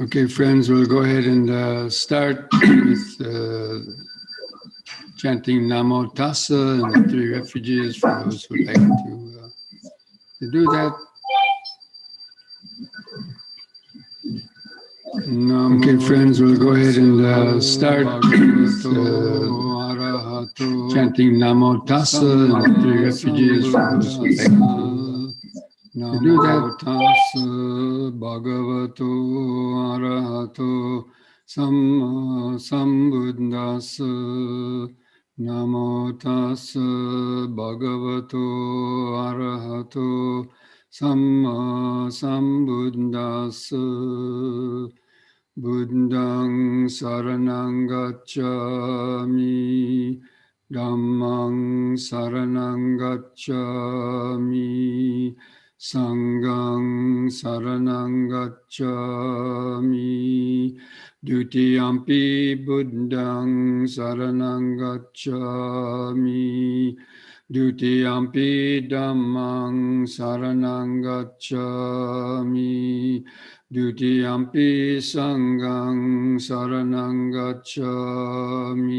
Okay, friends, we'll go ahead and start with chanting Namo Tassa and the three refuges for those who would like to do that. Okay, friends, we'll go ahead and start with chanting Namo Tassa and the three refuges for those who would like to do that. Tassa Bhagavato Arahato Samma Sambuddhassa. Namo Tassa Bhagavato Arahato Samma Sambuddhassa. Buddhang Saranang Gacchami, Dhammang Saranang Gacchami, Sanghang Saranang Gacchami, Dutiyampi Buddhang Saranang Gacchami, Dutiyampi Dhammang Saranang Gacchami, Dutiyampi Sanghang Saranang Gacchami,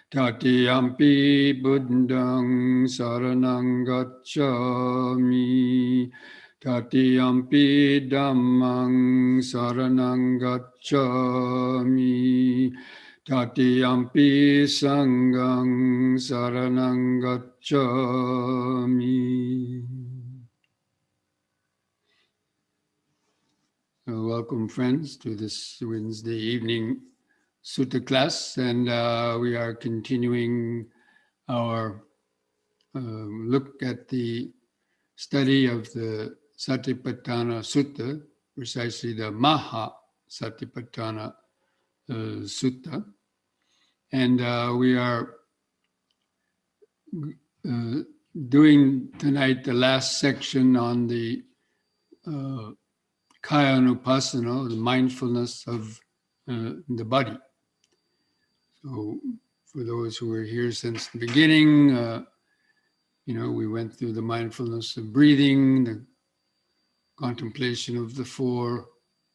Tatiyampi Buddhang Saranang Gacchami, Tatiyampi Dhammang Saranang Gacchami, Tatiyampi Sanghang Saranang Gacchami. Welcome, friends, to this Wednesday evening sutta class, and we are continuing our look at the study of the Satipatthana Sutta, precisely the Mahasatipatthana Sutta, and we are doing tonight the last section on the Kaya Anupassana, the mindfulness of the body. So for those who were here since the beginning, we went through the mindfulness of breathing, the contemplation of the four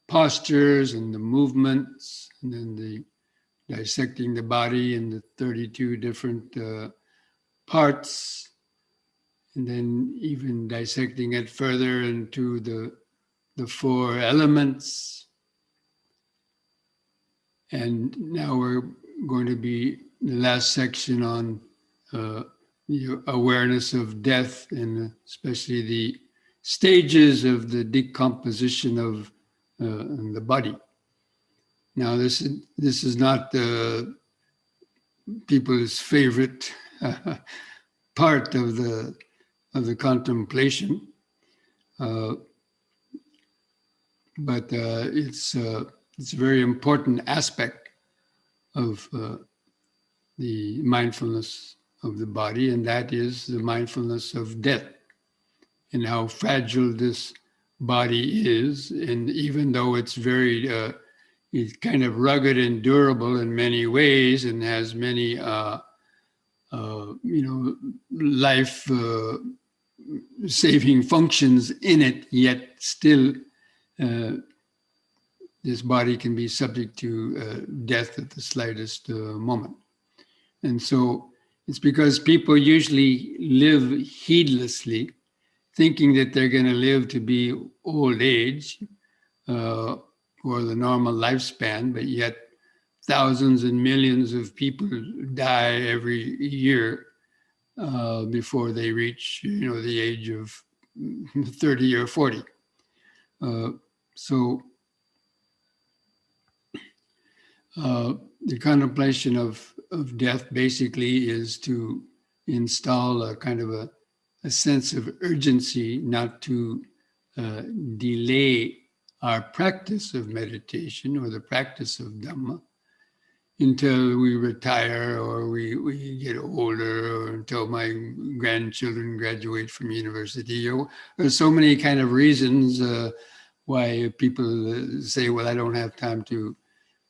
postures and the movements, and then the dissecting the body in the 32 different parts, and then even dissecting it further into the four elements. And now we're going to be the last section on the awareness of death, and especially the stages of the decomposition of the body. Now, this is not people's favorite part of the contemplation. But it's a very important aspect of the mindfulness of the body, and that is the mindfulness of death and how fragile this body is. And even though it's it's kind of rugged and durable in many ways and has many, life-saving functions in it, yet still this body can be subject to death at the slightest moment. And so it's because people usually live heedlessly, thinking that they're going to live to be old age or the normal lifespan, but yet thousands and millions of people die every year before they reach, the age of 30 or 40. So the contemplation of death basically is to install a kind of a sense of urgency, not to delay our practice of meditation or the practice of Dhamma until we retire or we get older, or until my grandchildren graduate from university. There's so many kind of reasons why people say, well, I don't have time to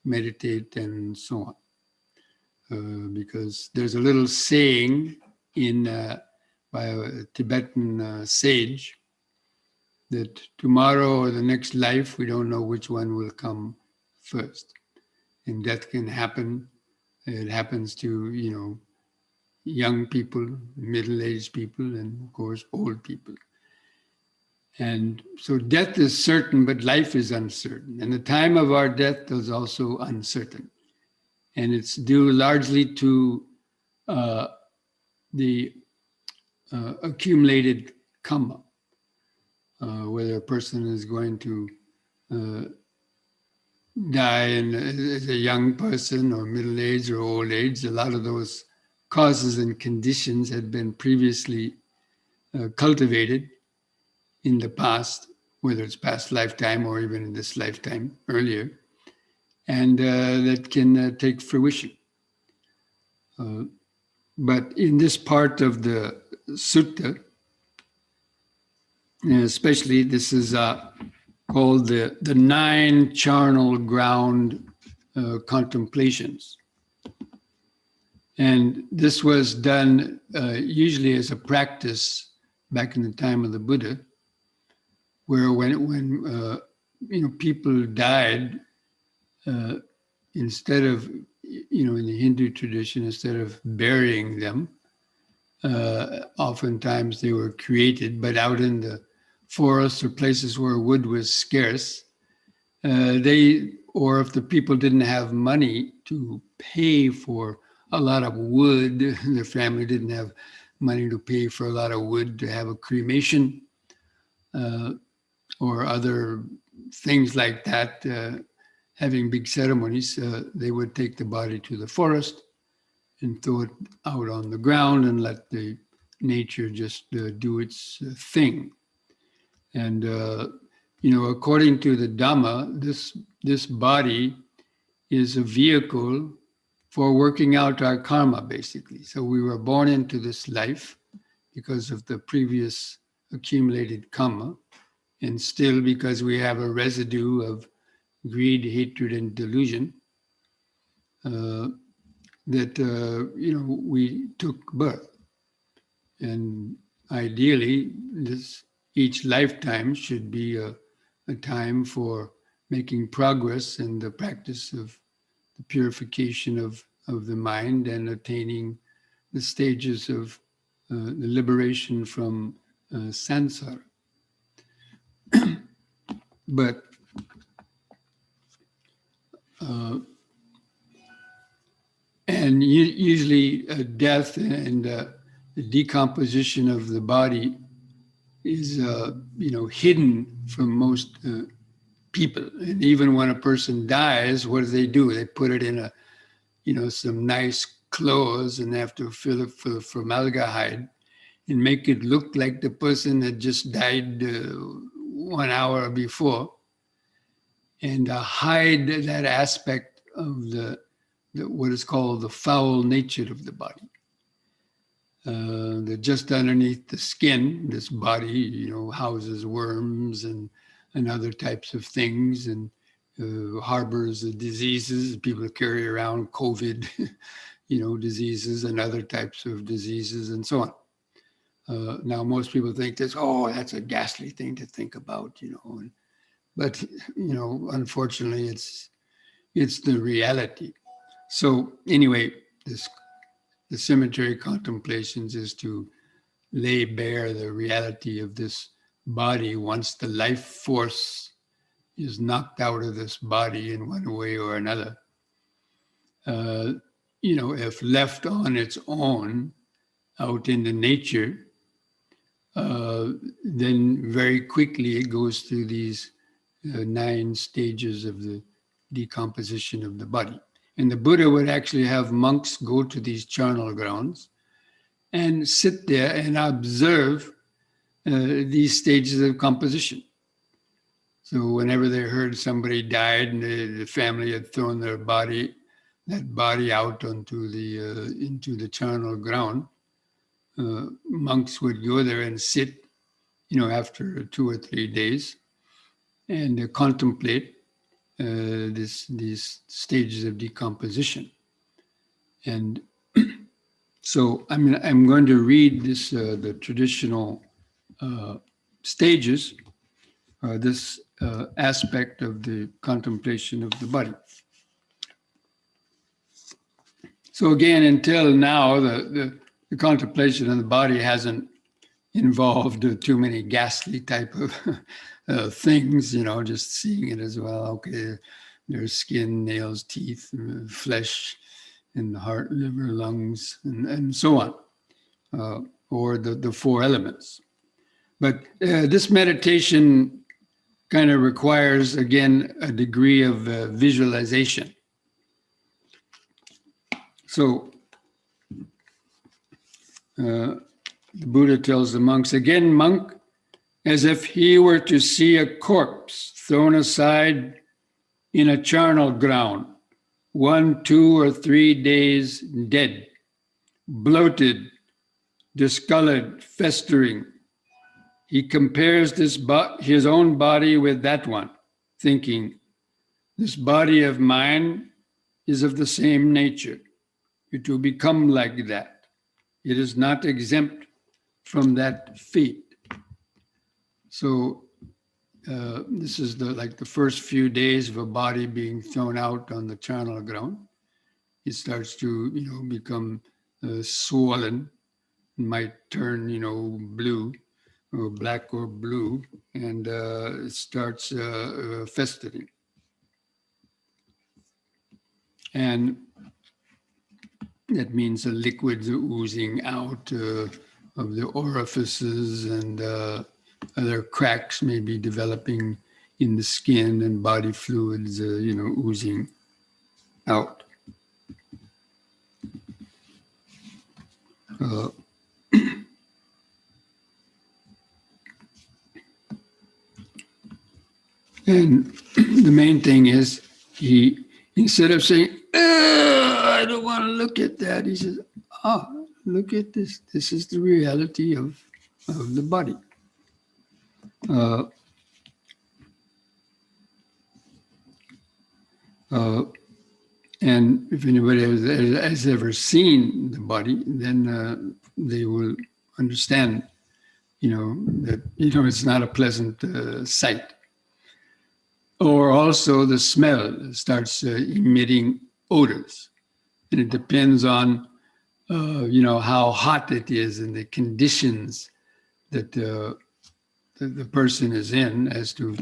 meditate and so on. Because there's a little saying by a Tibetan sage that tomorrow or the next life, we don't know which one will come first. And death can happen. It happens to, young people, middle-aged people, and of course, old people. And so death is certain, but life is uncertain. And the time of our death is also uncertain. And it's due largely to the accumulated karma, whether a person is going to die as a young person or middle age or old age. A lot of those causes and conditions had been previously cultivated in the past, whether it's past lifetime or even in this lifetime earlier, and that can take fruition. But in this part of the sutta, especially, this is called the 9 charnel ground contemplations. And this was done usually as a practice back in the time of the Buddha, where when people died, instead of, in the Hindu tradition, instead of burying them, oftentimes they were created, but out in the forests or places where wood was scarce, or if the people didn't have money to pay for a lot of wood, the family didn't have money to pay for a lot of wood to have a cremation, or other things like that, having big ceremonies, they would take the body to the forest and throw it out on the ground and let the nature just do its thing. And, according to the Dhamma, this body is a vehicle for working out our karma, basically. So we were born into this life because of the previous accumulated karma, and still because we have a residue of greed, hatred, and delusion, that, we took birth. And ideally, each lifetime should be a time for making progress in the practice of the purification of the mind and attaining the stages of the liberation from samsara. But and usually death and the decomposition of the body is hidden from most people. And even when a person dies, what do? They put it in some nice clothes and have to fill it full of formaldehyde and make it look like the person had just died 1 hour before, and hide that aspect of the what is called the foul nature of the body. That just underneath the skin, this body, houses worms and other types of things, and harbors the diseases. People carry around COVID, diseases and other types of diseases and so on. Now, most people think that's a ghastly thing to think about, but unfortunately, it's the reality. So anyway, the cemetery contemplations is to lay bare the reality of this body once the life force is knocked out of this body in one way or another. If left on its own out in the nature, then very quickly it goes through these 9 stages of the decomposition of the body. And the Buddha would actually have monks go to these charnel grounds and sit there and observe these stages of composition. So whenever they heard somebody died and the family had thrown that body out onto into the charnel ground, monks would go there and sit, after 2 or 3 days, and contemplate these stages of decomposition. And so I'm going to read the traditional stages, this aspect of the contemplation of the body. So again, until now, the contemplation of the body hasn't involved too many ghastly type of things, just seeing it as well. Okay, there's skin, nails, teeth, flesh, and the heart, liver, lungs, and so on, or the four elements. But this meditation kind of requires, again, a degree of visualization. So the Buddha tells the monks, again, monk, as if he were to see a corpse thrown aside in a charnel ground, 1, 2, or 3 days dead, bloated, discolored, festering. He compares his own body with that one, thinking, this body of mine is of the same nature. It will become like that. It is not exempt from that fate. So this is like the first few days of a body being thrown out on the charnel ground. It starts to, become swollen, might turn, blue or black or blue, and it starts festering. And that means the liquids are oozing out of the orifices, and other cracks may be developing in the skin, and body fluids, oozing out. And the main thing is, he, instead of saying, I don't want to look at that, he says, look at this. This is the reality of the body. And if anybody has ever seen the body, then they will understand, that, it's not a pleasant sight. Or also the smell starts emitting odors. And it depends on, how hot it is and the conditions that the person is in as to,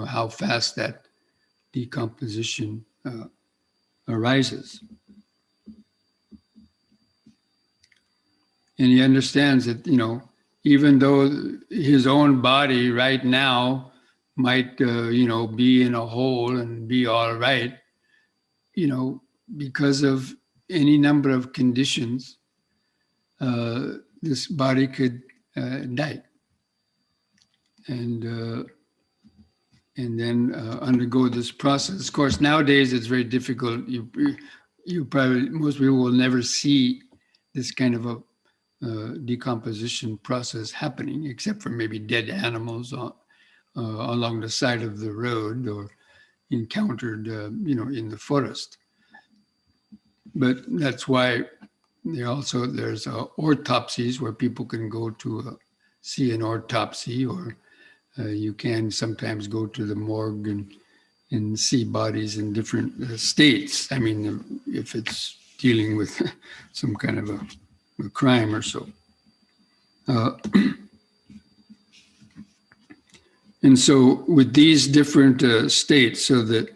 how fast that decomposition arises. And he understands that, even though his own body right now might, be in a hole and be all right, because of any number of conditions, this body could die. And then undergo this process. Of course, nowadays it's very difficult. You probably, most people will never see this kind of a decomposition process happening, except for maybe dead animals along the side of the road, or encountered, in the forest. But that's why there's autopsies where people can go to see an autopsy, or you can sometimes go to the morgue and see bodies in different states. I mean, if it's dealing with some kind of a crime or so. And so with these different states, so that,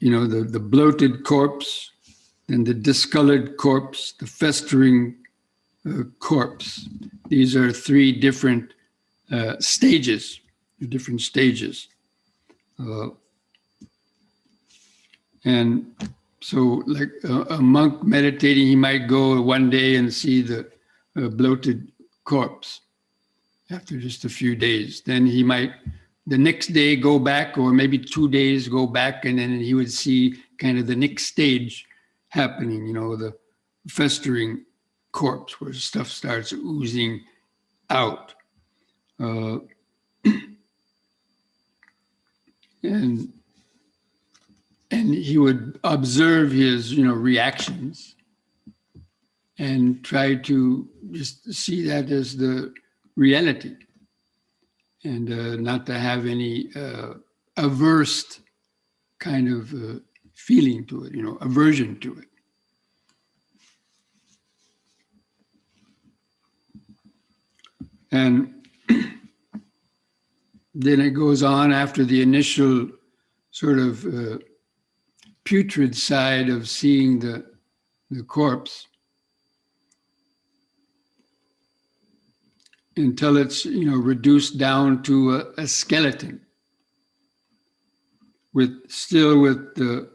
the bloated corpse, and the discolored corpse, the festering corpse, these are 3 different stages, different stages. And so like a monk meditating, he might go one day and see the bloated corpse after just a few days. Then he might the next day go back, or maybe 2 days go back, and then he would see kind of the next stage happening, the festering corpse where stuff starts oozing out. And he would observe his, reactions, and try to just see that as the reality. and not to have any averse kind of feeling to it, aversion to it. And then it goes on after the initial sort of putrid side of seeing the corpse, until it's reduced down to a skeleton with the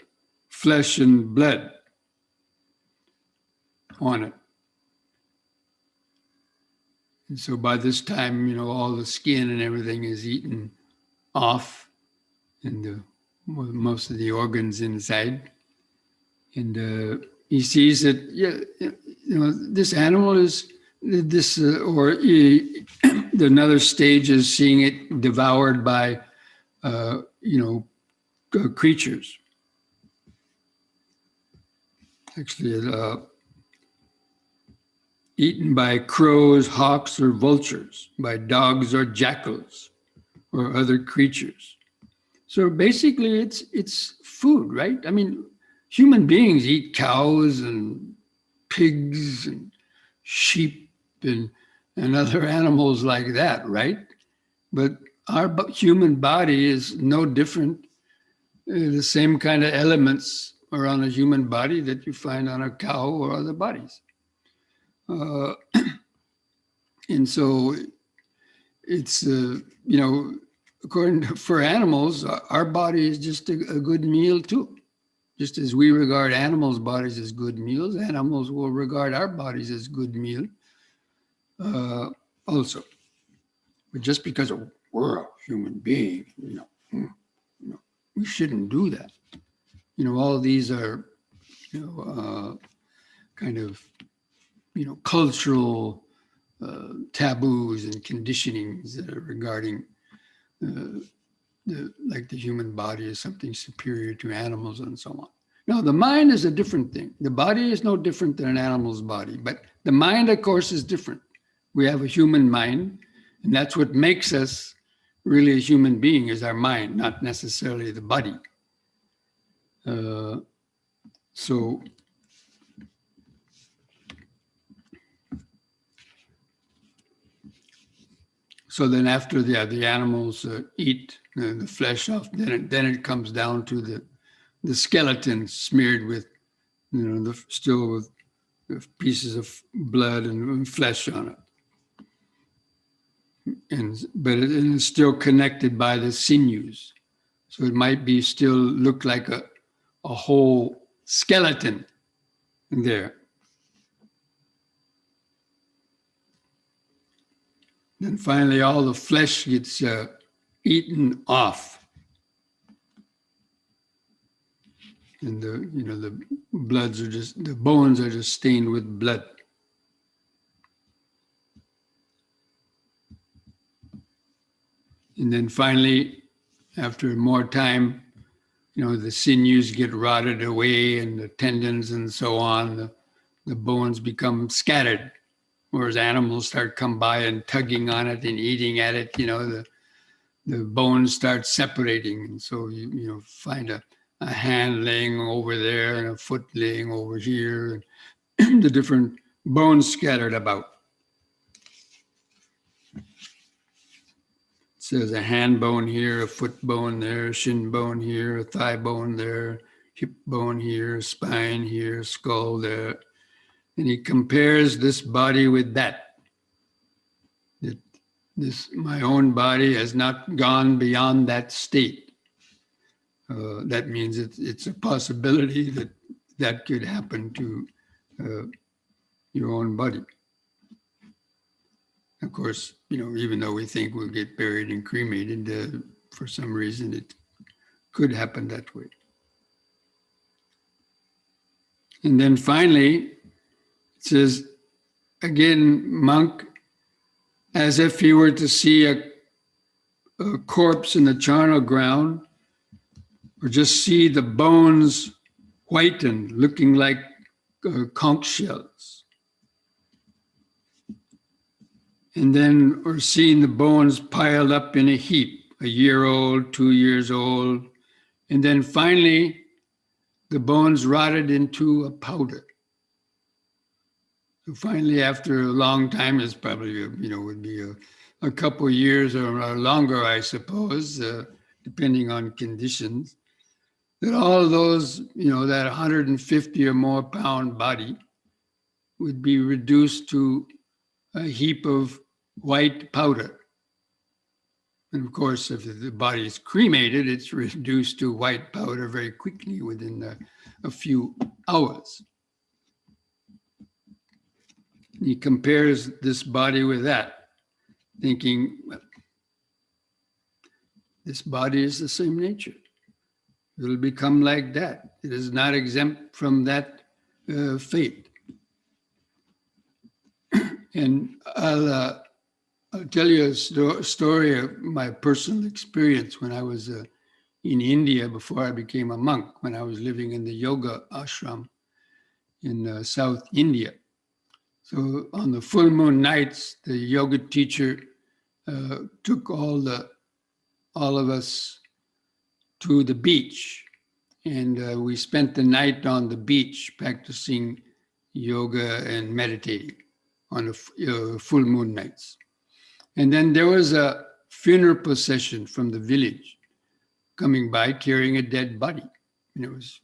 flesh and blood on it. And so by this time, all the skin and everything is eaten off, and most of the organs inside. And he sees that, this animal is this, another stage is seeing it devoured by, creatures. Actually, eaten by crows, hawks, or vultures, by dogs or jackals, or other creatures. So basically, it's food, right? I mean, human beings eat cows and pigs and sheep and other animals like that, right? But our human body is no different. The same kind of elements are on a human body that you find on a cow or other bodies. And so it's, for animals, our body is just a good meal too. Just as we regard animals' bodies as good meals, animals will regard our bodies as good meal also. But just because we're a human being, we shouldn't do that. All these are, kind of, cultural taboos and conditionings that are regarding like the human body is something superior to animals and so on. Now, the mind is a different thing. The body is no different than an animal's body, but the mind, of course, is different. We have a human mind, and that's what makes us really a human being, is our mind, not necessarily the body. So then after the animals eat the flesh off, then it comes down to the skeleton smeared with, still with pieces of blood and flesh on it. But it is still connected by the sinews. So it might be still look like a whole skeleton there. Then finally, all the flesh gets eaten off, and the bones are just stained with blood. And then finally, after more time, the sinews get rotted away, and the tendons and so on. The bones become scattered. Whereas animals start come by and tugging on it and eating at it, the bones start separating. And so you find a hand laying over there and a foot laying over here, and the different bones scattered about. It says a hand bone here, a foot bone there, shin bone here, a thigh bone there, hip bone here, spine here, skull there. And he compares this body with that my own body has not gone beyond that state. That means it's a possibility that could happen to your own body. Of course, even though we think we'll get buried and cremated, for some reason it could happen that way. And then finally, it says, again, monk, as if he were to see a corpse in the charnel ground, or just see the bones whitened, looking like conch shells. And then we're seeing the bones piled up in a heap, a year old, 2 years old. And then finally, the bones rotted into a powder. So finally, after a long time, it's probably, would be a couple of years or longer, I suppose, depending on conditions, that all those, that 150 or more pound body would be reduced to a heap of white powder. And of course, if the body is cremated, it's reduced to white powder very quickly within a few hours. He compares this body with that, thinking, well, this body is the same nature. It will become like that. It is not exempt from that fate. And I'll tell you a story of my personal experience when I was in India before I became a monk, when I was living in the yoga ashram in South India. So on the full moon nights, the yoga teacher took all of us to the beach, and we spent the night on the beach practicing yoga and meditating on the full moon nights. And then there was a funeral procession from the village coming by carrying a dead body. And it was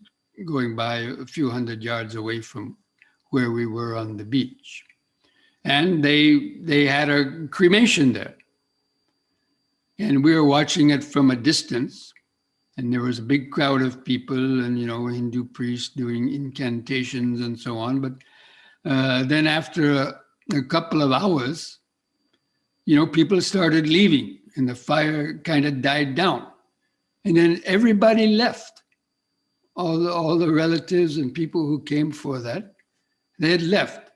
going by a few hundred yards away from where we were on the beach. And they had a cremation there. And we were watching it from a distance. And there was a big crowd of people and, Hindu priests doing incantations and so on. But then after a couple of hours, people started leaving and the fire kind of died down. And then everybody left. All the relatives and people who came for that, they had left.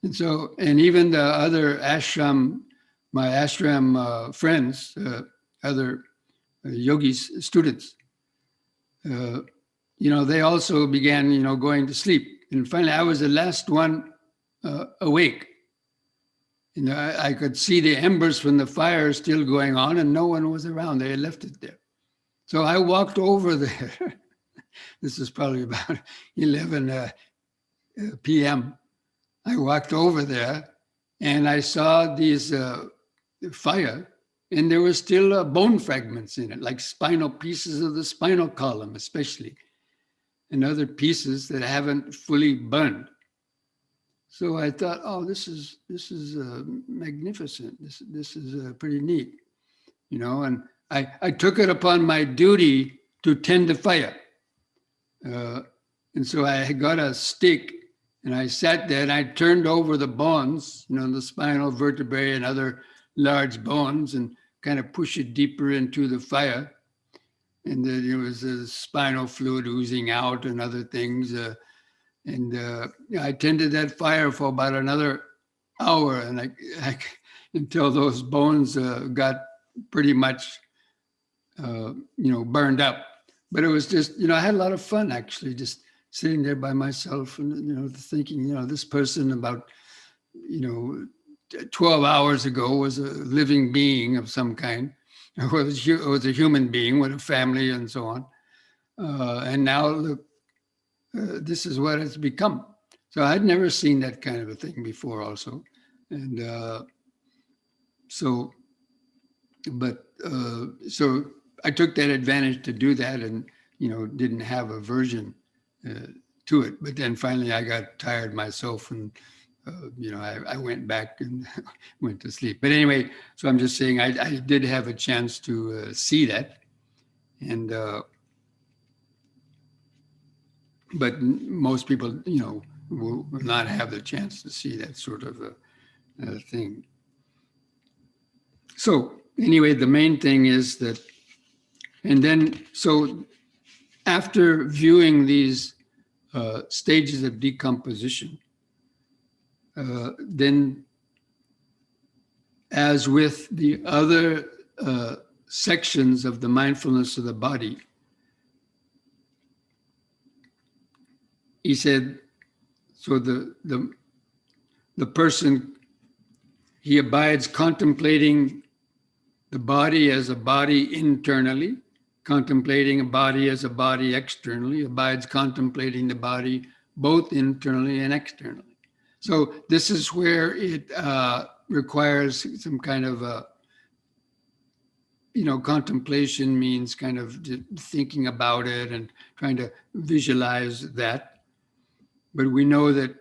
And even the other ashram, my ashram friends, other yogis, students, they also began, going to sleep. And finally, I was the last one awake. I could see the embers from the fire still going on, and no one was around. They had left it there. So I walked over there. This is probably about 11 p.m. I walked over there, and I saw these fire, and there were still bone fragments in it, like spinal pieces of the spinal column, especially, and other pieces that haven't fully burned. So I thought, oh, this is magnificent. This is pretty neat, And I took it upon my duty to tend the fire, and so I got a stick, and I sat there and I turned over the bones, the spinal vertebrae and other large bones, and kind of push it deeper into the fire. And then there was a spinal fluid oozing out and other things. I tended that fire for about another hour, and until those bones got pretty much, burned up. But it was just, I had a lot of fun actually, just sitting there by myself and, thinking, this person about, 12 hours ago was a living being of some kind. It was a human being with a family and so on. And now look, this is what it's become. So I'd never seen that kind of a thing before also. And so I took that advantage to do that and, didn't have aversion to it. But then finally I got tired myself and, I went back and went to sleep. But anyway, so I'm just saying I did have a chance to see that. And, but most people, will not have the chance to see that sort of a thing. So anyway, the main thing is that, and then, so after viewing these stages of decomposition, then as with the other sections of the mindfulness of the body, he said, so the person, he abides contemplating the body as a body internally, contemplating a body as a body externally, abides contemplating the body both internally and externally. So this is where it requires some kind of contemplation means kind of thinking about it and trying to visualize that. But we know that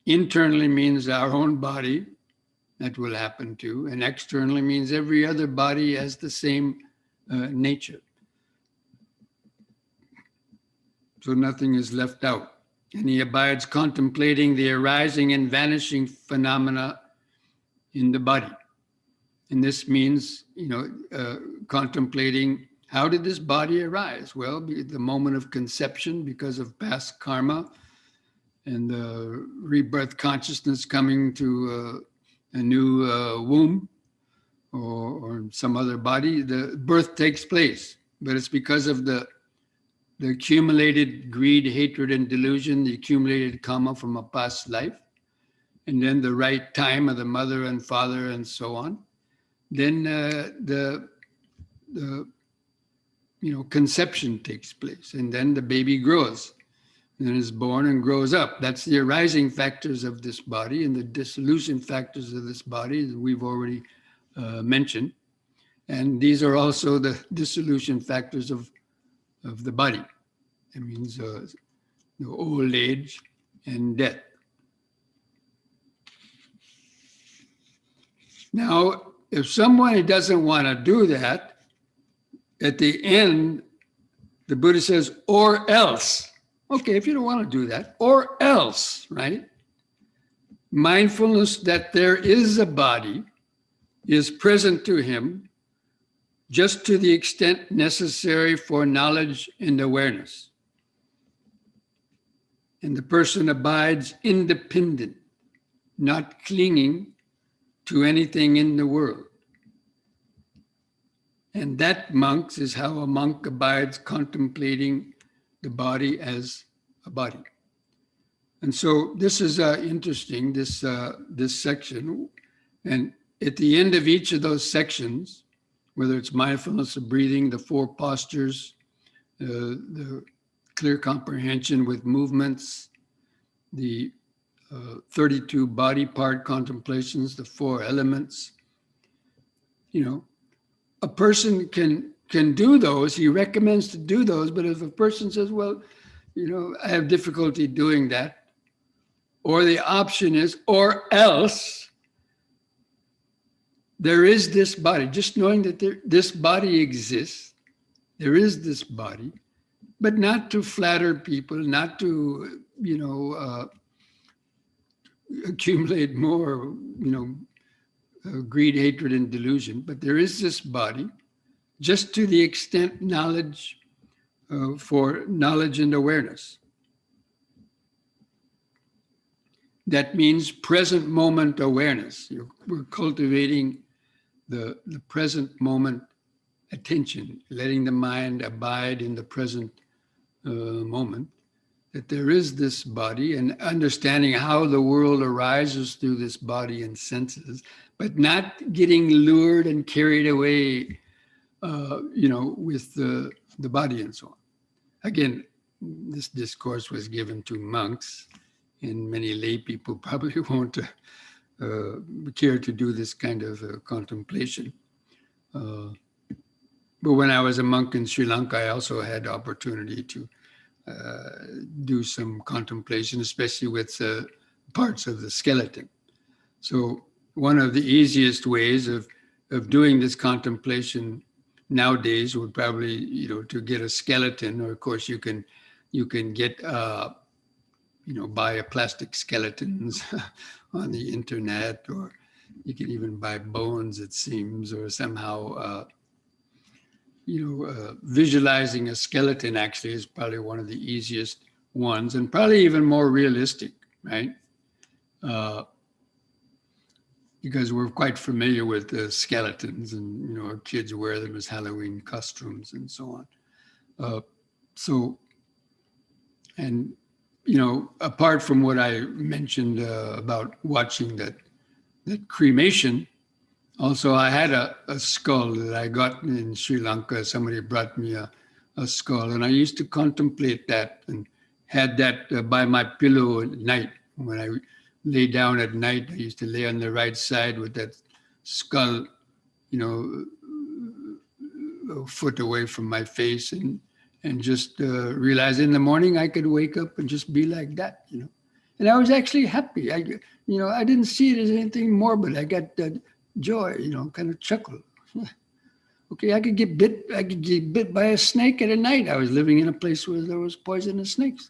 internally means our own body, that will happen too, and externally means every other body has the same nature. So nothing is left out. And he abides contemplating the arising and vanishing phenomena in the body. And this means, contemplating how did this body arise? Well, the moment of conception because of past karma and the rebirth consciousness coming to a new womb or some other body, the birth takes place. But it's because of the accumulated greed, hatred, and delusion, the accumulated karma from a past life, and then the right time of the mother and father and so on. Then the conception takes place, and then the baby grows, and then is born and grows up. That's the arising factors of this body, and the dissolution factors of this body that we've already mentioned. And these are also the dissolution factors of the body. It means old age and death. Now, if someone doesn't want to do that, at the end, the Buddha says, or else. Okay, if you don't want to do that, or else, right? Mindfulness that there is a body is present to him just to the extent necessary for knowledge and awareness. And the person abides independent, not clinging to anything in the world. And that, monks, is how a monk abides contemplating the body as a body. And so this is interesting, this section. And at the end of each of those sections, whether it's mindfulness of breathing, the 4 postures, the clear comprehension with movements, the 32 body part contemplations, the 4 elements, a person can do those. He recommends to do those, but if a person says, well, I have difficulty doing that, or the option is, or else, there is this body. Just knowing that this body exists, there is this body, but not to flatter people, not to, accumulate more, greed, hatred, and delusion. But there is this body, just to the extent knowledge, for knowledge and awareness. That means present moment awareness. We're cultivating the present moment attention, letting the mind abide in the present moment, that there is this body, and understanding how the world arises through this body and senses, but not getting lured and carried away, with the body and so on. Again, this discourse was given to monks, and many lay people probably won't care to do this kind of contemplation. But when I was a monk in Sri Lanka, I also had the opportunity to do some contemplation, especially with parts of the skeleton. So one of the easiest ways of doing this contemplation nowadays would probably, to get a skeleton, or of course you can get, buy a plastic skeletons on the internet, or you can even buy bones, it seems, or somehow, visualizing a skeleton actually is probably one of the easiest ones, and probably even more realistic, right? Because we're quite familiar with the skeletons, and our kids wear them as Halloween costumes and so on. Apart from what I mentioned about watching the that cremation. Also, I had a skull that I got in Sri Lanka. Somebody brought me a skull, and I used to contemplate that and had that by my pillow at night. When I lay down at night, I used to lay on the right side with that skull, a foot away from my face, and just realize in the morning I could wake up and just be like that, And I was actually happy. I didn't see it as anything morbid. I got that joy, kind of chuckle. Okay, I could get bit by a snake at night. I was living in a place where there was poisonous snakes.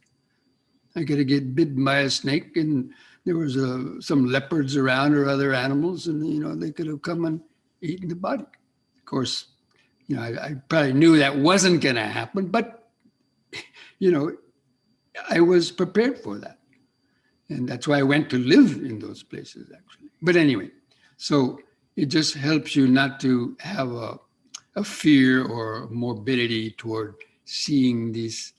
I could get bitten by a snake, and there was some leopards around or other animals, and they could have come and eaten the body. Of course, I probably knew that wasn't going to happen, but I was prepared for that, and that's why I went to live in those places actually. But anyway, so it just helps you not to have a fear or morbidity toward seeing these,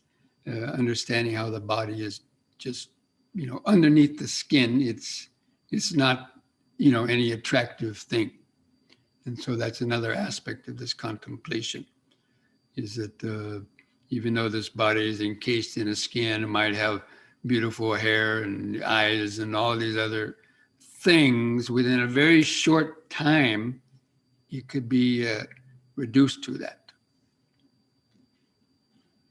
understanding how the body is just, underneath the skin. It's not, any attractive thing. And so that's another aspect of this contemplation, is that even though this body is encased in a skin, it might have beautiful hair and eyes and all these other things, within a very short time, it could be reduced to that.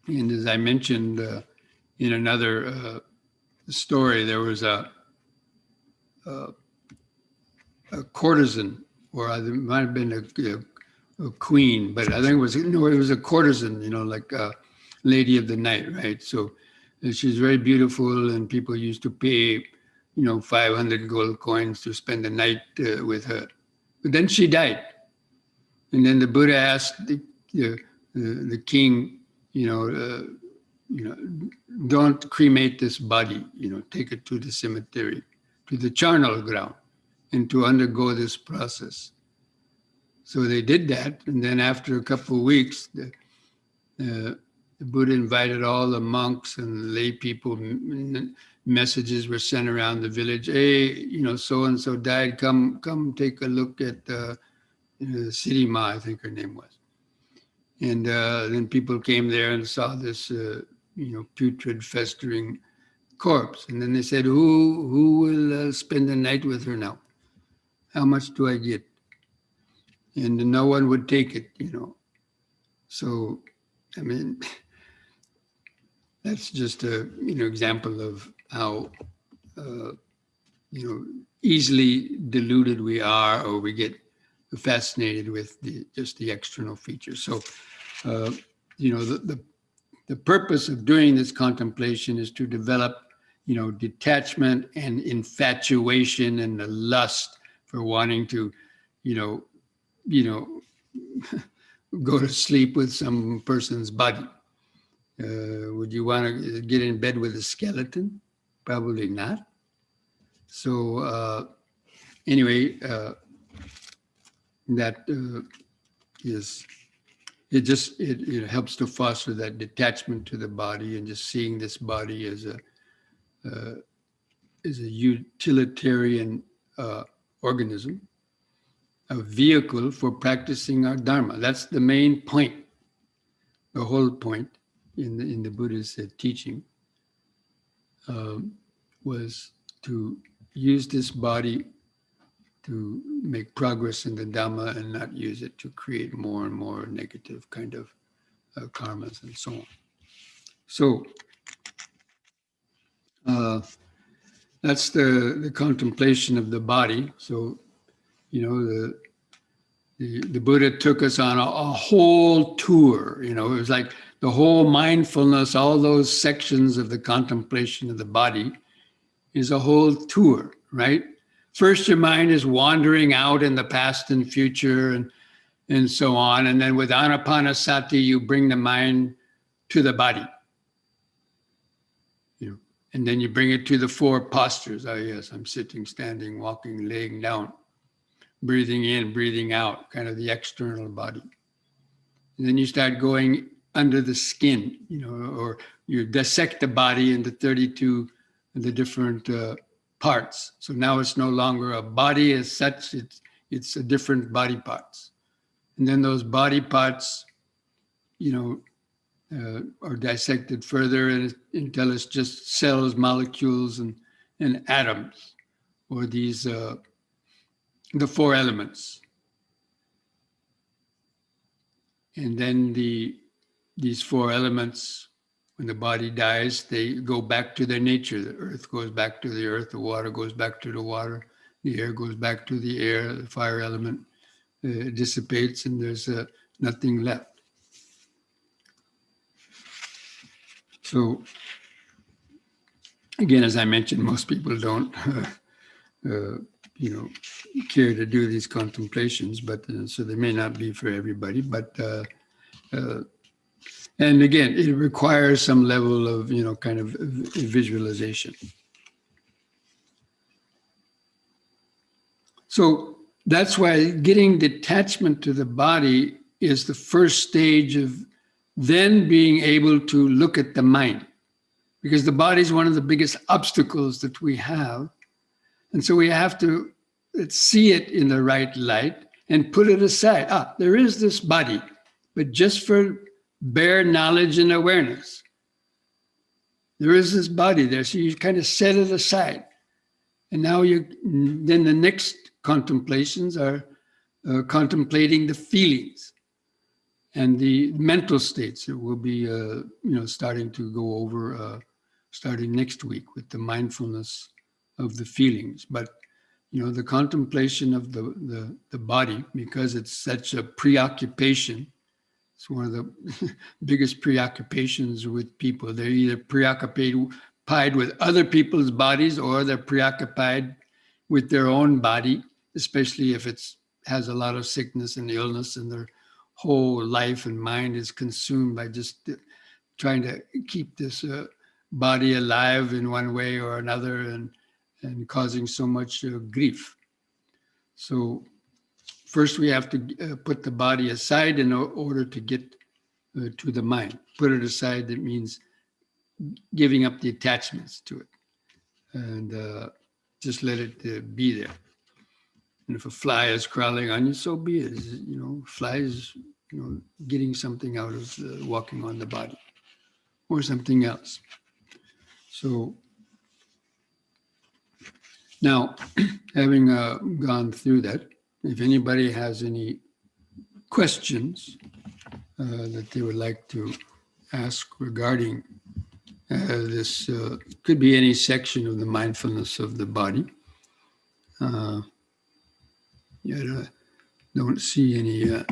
And as I mentioned in another story, there was a courtesan, or it might have been a queen, but I think it was a courtesan, like a lady of the night, right? So she's very beautiful, and people used to pay, 500 gold coins to spend the night with her. But then she died. And then the Buddha asked the king, don't cremate this body, take it to the cemetery, to the charnel ground, and to undergo this process. So they did that, and then after a couple of weeks, the Buddha invited all the monks and lay people. Messages were sent around the village. Hey, so and so died. Come take a look at Siddhi Ma, I think her name was. And then people came there and saw this, putrid, festering corpse. And then they said, who will spend the night with her now? How much do I get? And no one would take it, So, I mean, that's just a example of how easily deluded we are, or we get fascinated with just the external features. So, the purpose of doing this contemplation is to develop, detachment and infatuation and the lust for wanting to, go to sleep with some person's body. Would you want to get in bed with a skeleton? Probably not. So anyway, that is, it helps to foster that detachment to the body, and just seeing this body as a utilitarian organism, a vehicle for practicing our Dharma. That's the main point, the whole point in the Buddha's teaching, was to use this body to make progress in the Dhamma and not use it to create more and more negative kind of karmas and so on. So that's the contemplation of the body. So, the Buddha took us on a whole tour. It was like the whole mindfulness, all those sections of the contemplation of the body is a whole tour, right? First, your mind is wandering out in the past and future and so on. And then with anapanasati, you bring the mind to the body. And then you bring it to the four postures. Oh, yes, I'm sitting, standing, walking, laying down, breathing in, breathing out, kind of the external body. And then you start going under the skin, or you dissect the body into 32 the different parts. So now it's no longer a body as such, it's a different body parts. And then those body parts, are dissected further until it's just cells, molecules, and atoms, or these the four elements. And then these four elements, when the body dies, they go back to their nature. The earth goes back to the earth, the water goes back to the water, the air goes back to the air, the fire element dissipates, and there's nothing left. So, again, as I mentioned, most people don't, care to do these contemplations, but so they may not be for everybody. But and again, it requires some level of kind of visualization. So that's why getting detachment to the body is the first stage of then being able to look at the mind, because the body is one of the biggest obstacles that we have. And so we have to see it in the right light and put it aside. There is this body, but just for bare knowledge and awareness. There is this body there, so you kind of set it aside. And now then the next contemplations are contemplating the feelings and the mental states that we'll be starting to go over starting next week with the mindfulness of the feelings. But the contemplation of the body, because it's such a preoccupation, it's one of the biggest preoccupations with people. They're either preoccupied with other people's bodies, or they're preoccupied with their own body, especially if it has a lot of sickness and illness, and their whole life and mind is consumed by just trying to keep this body alive in one way or another, and causing so much grief. So first we have to put the body aside in order to get to the mind. Put it aside, that means giving up the attachments to it, and just let it be there. And if a fly is crawling on you, so be it. Fly is getting something out of walking on the body, or something else. So now, having gone through that, if anybody has any questions that they would like to ask regarding this, could be any section of the mindfulness of the body. Don't see any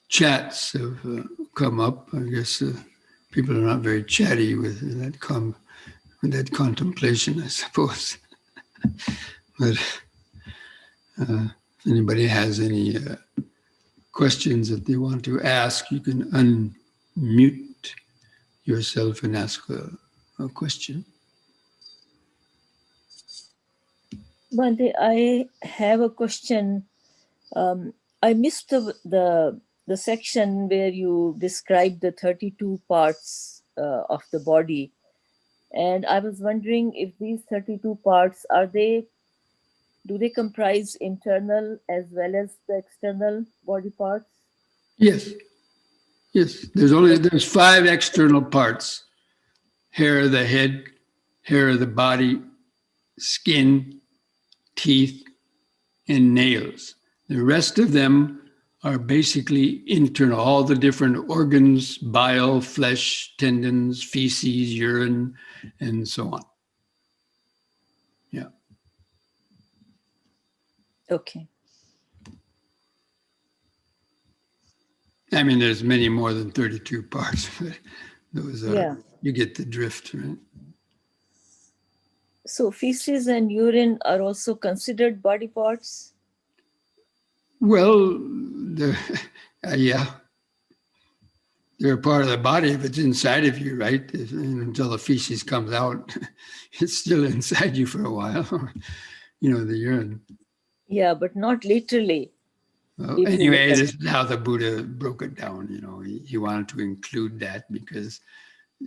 chats have come up. I guess people are not very chatty with that contemplation, I suppose. But if anybody has any questions that they want to ask, you can unmute yourself and ask a question. Bhante, I have a question. I missed the section where you described the 32 parts of the body. And I was wondering if these 32 parts, do they comprise internal as well as the external body parts? Yes. There's 5 external parts: hair of the head, hair of the body, skin, teeth, and nails. The rest of them are basically internal, all the different organs, bile, flesh, tendons, feces, urine, and so on. Yeah. Okay. I mean, there's many more than 32 parts, but those are, you get the drift, right? So feces and urine are also considered body parts? Well, yeah. They're a part of the body if it's inside of you, right? Until the feces comes out, it's still inside you for a while, the urine. Yeah, but not literally. Well, anyway, this is how the Buddha broke it down. He wanted to include that because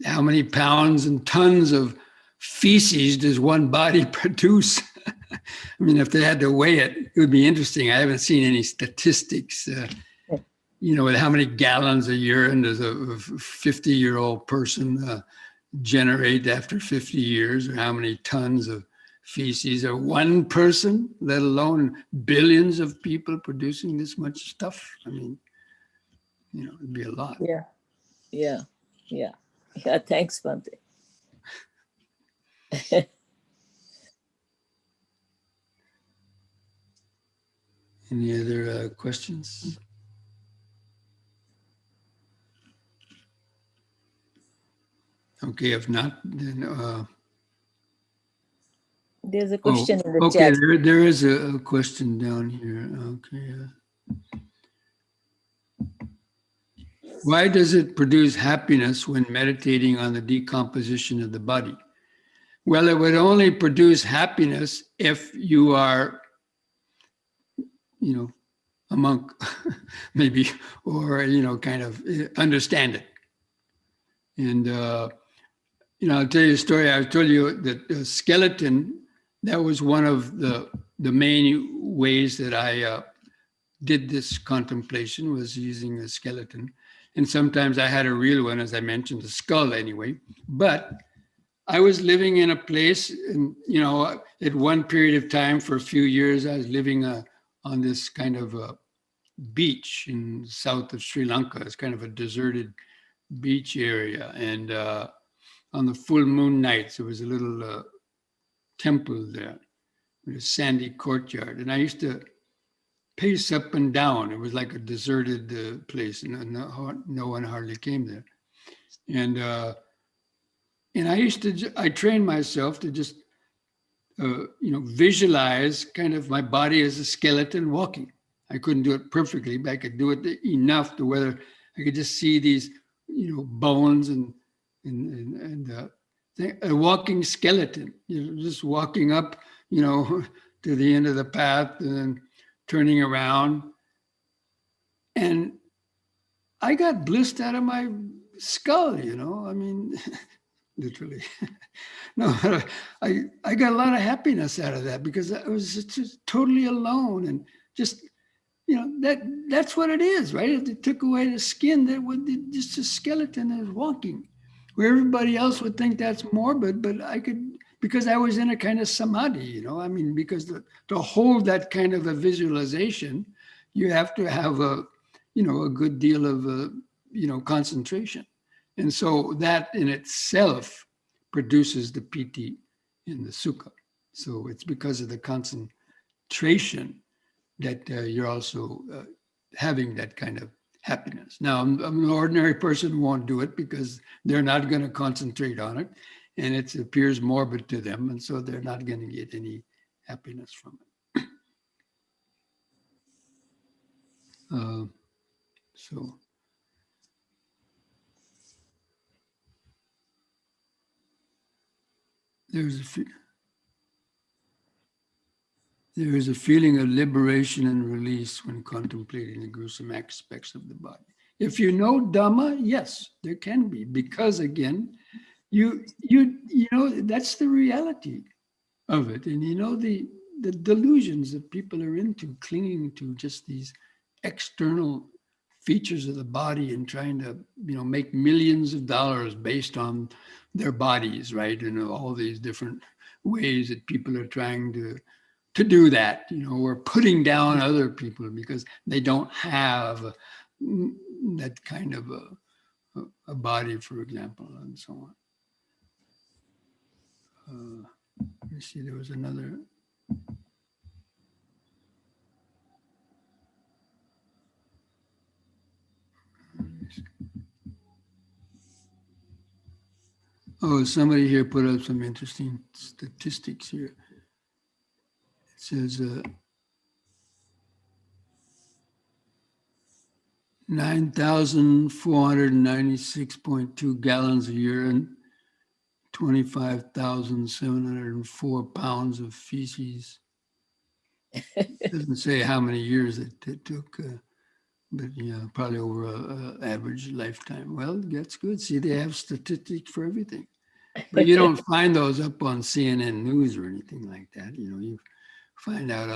how many pounds and tons of feces does one body produce? I mean, if they had to weigh it, it would be interesting. I haven't seen any statistics, with how many gallons of urine does a 50-year-old person generate after 50 years, or how many tons of feces, or one person, let alone billions of people producing this much stuff. I mean, it'd be a lot. Yeah. Yeah. Yeah. Yeah. Thanks, Bhante. Any other questions? Okay, if not, then there's a question in the okay, chat. there is a question down here. Okay. Why does it produce happiness when meditating on the decomposition of the body? Well, it would only produce happiness if you are, a monk, maybe, or, kind of understand it. And, I'll tell you a story. I told you that the skeleton, that was one of the main ways that I did this contemplation, was using a skeleton. And sometimes I had a real one, as I mentioned, a skull anyway. But I was living in a place, and, at one period of time for a few years, I was living on this kind of a beach in south of Sri Lanka. It's kind of a deserted beach area. And on the full moon nights, there was a little temple there with a sandy courtyard. And I used to pace up and down. It was like a deserted place, and no one hardly came there. And I trained myself to just, visualize kind of my body as a skeleton walking. I couldn't do it perfectly, but I could do it enough to whether I could just see these, bones and a walking skeleton, just walking up, to the end of the path and then turning around. And I got blissed out of my skull, I mean, literally. No, I got a lot of happiness out of that, because I was just totally alone, and just, that's what it is, right? It took away the skin, that would just a skeleton is walking, where everybody else would think that's morbid, but I could, because I was in a kind of samadhi, I mean, because to hold that kind of a visualization, you have to have a good deal of concentration. And so that in itself produces the piti in the sukha. So it's because of the concentration that you're also having that kind of happiness. Now, an ordinary person won't do it because they're not going to concentrate on it, and it appears morbid to them, and so they're not going to get any happiness from it. So there is a feeling of liberation and release when contemplating the gruesome aspects of the body. If you know Dhamma, yes, there can be, because again, you know that's the reality of it, and the delusions that people are into, clinging to just these external features of the body and trying to make millions of dollars based on their bodies, right? And all these different ways that people are trying to do that, or putting down other people because they don't have that kind of a body, for example, and so on. Let me see, there was another. Oh, somebody here put up some interesting statistics here. It says 9,496.2 gallons of urine, 25,704 pounds of feces. It doesn't say how many years it took, but probably over an average lifetime. Well, that's good. See, they have statistics for everything. But you don't find those up on CNN News or anything like that. You find out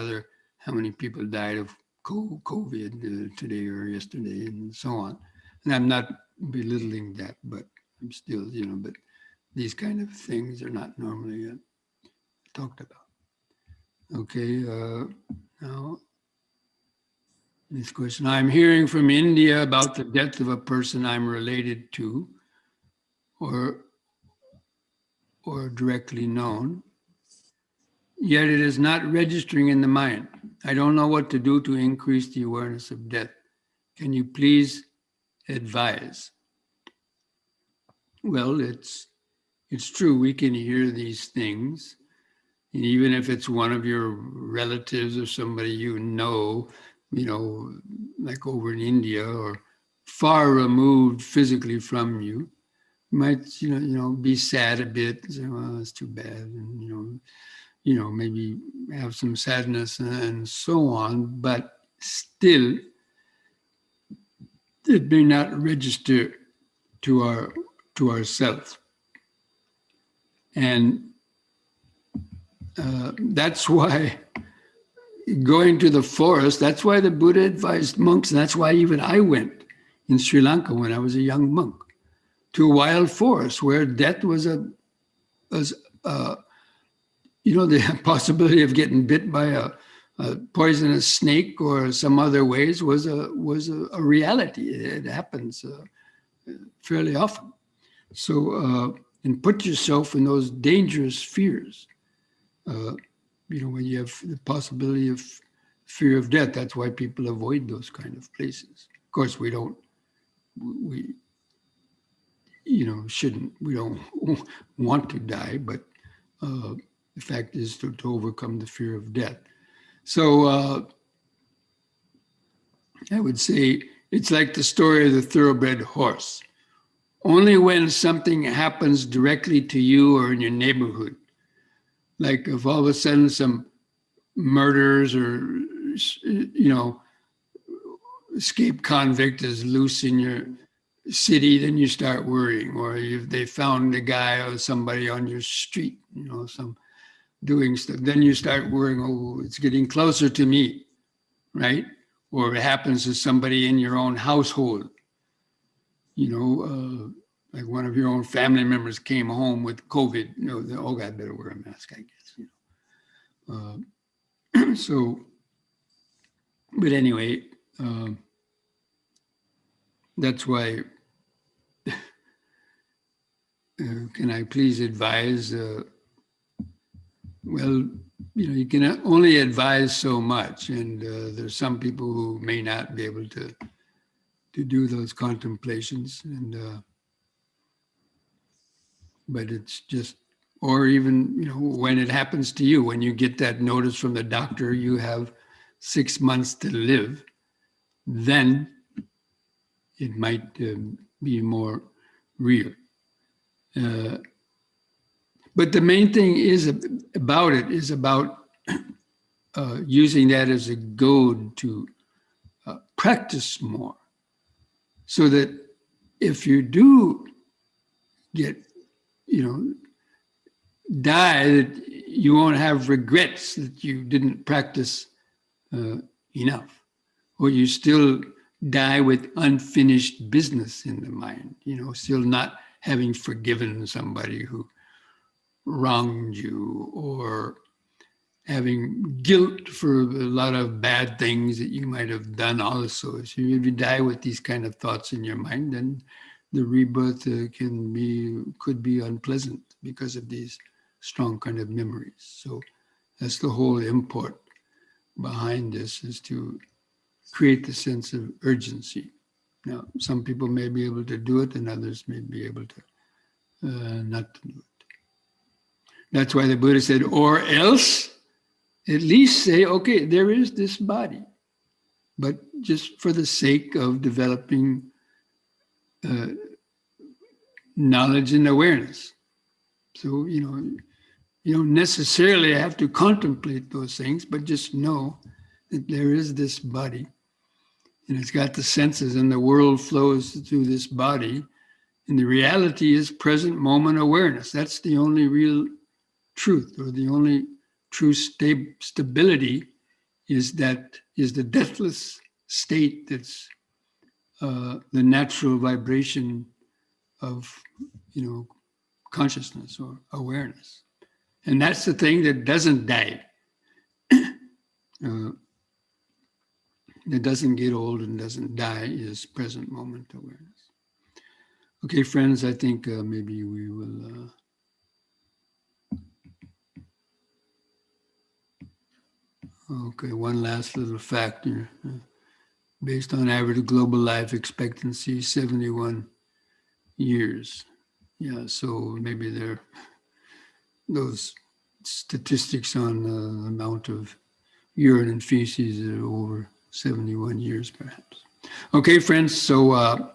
how many people died of COVID today or yesterday and so on. And I'm not belittling that, but I'm still, but these kind of things are not normally talked about. Okay, now this question. I'm hearing from India about the death of a person I'm related to or directly known, yet it is not registering in the mind. I don't know what to do to increase the awareness of death. Can you please advise? Well, it's true. We can hear these things. And even if it's one of your relatives or somebody like over in India or far removed physically from you, might be sad a bit and say, well, it's too bad, and maybe have some sadness and so on, but still it may not register to ourselves. And that's why going to the forest, that's why the Buddha advised monks, and that's why even I went in Sri Lanka when I was a young monk, to a wild forest where death was the possibility of getting bit by a poisonous snake or some other ways was a reality. It happens fairly often. So, and put yourself in those dangerous spheres. When you have the possibility of fear of death, that's why people avoid those kind of places. Of course, we shouldn't, we don't want to die, but the fact is to overcome the fear of death. So I would say it's like the story of the thoroughbred horse. Only when something happens directly to you or in your neighborhood, like if all of a sudden some murders or, escaped convict is loose in your city, then you start worrying. Or if they found a guy or somebody on your street, some doing stuff, then you start worrying, oh, it's getting closer to me, right? Or it happens to somebody in your own household, like one of your own family members came home with COVID, oh, God, better wear a mask, I guess. So, but anyway, that's why, can I please advise, well, you can only advise so much, and there's some people who may not be able to do those contemplations, and but it's just, or even when it happens to you, when you get that notice from the doctor, you have 6 months to live, then it might be more real. But the main thing is about using that as a goad to practice more, so that if you do get, die, that you won't have regrets that you didn't practice enough, or you still die with unfinished business in the mind, still not having forgiven somebody who wronged you, or having guilt for a lot of bad things that you might have done also. So if you die with these kind of thoughts in your mind, then the rebirth could be unpleasant because of these strong kind of memories. So that's the whole import behind this, is to create the sense of urgency. Now, some people may be able to do it and others may be able to not to do it. That's why the Buddha said, or else, at least say, okay, there is this body, but just for the sake of developing knowledge and awareness. So, you don't necessarily have to contemplate those things, but just know that there is this body, and it's got the senses, and the world flows through this body, And the reality is present moment awareness. That's the only real truth, or the only true stability is the deathless state that's the natural vibration of, consciousness or awareness. And that's the thing that doesn't die, that doesn't get old and doesn't die, is present moment awareness. Okay, friends, I think maybe we will... Okay, one last little factor. Based on average global life expectancy, 71 years. Yeah, so maybe those statistics on the amount of urine and feces are over 71 years, perhaps. Okay, friends, so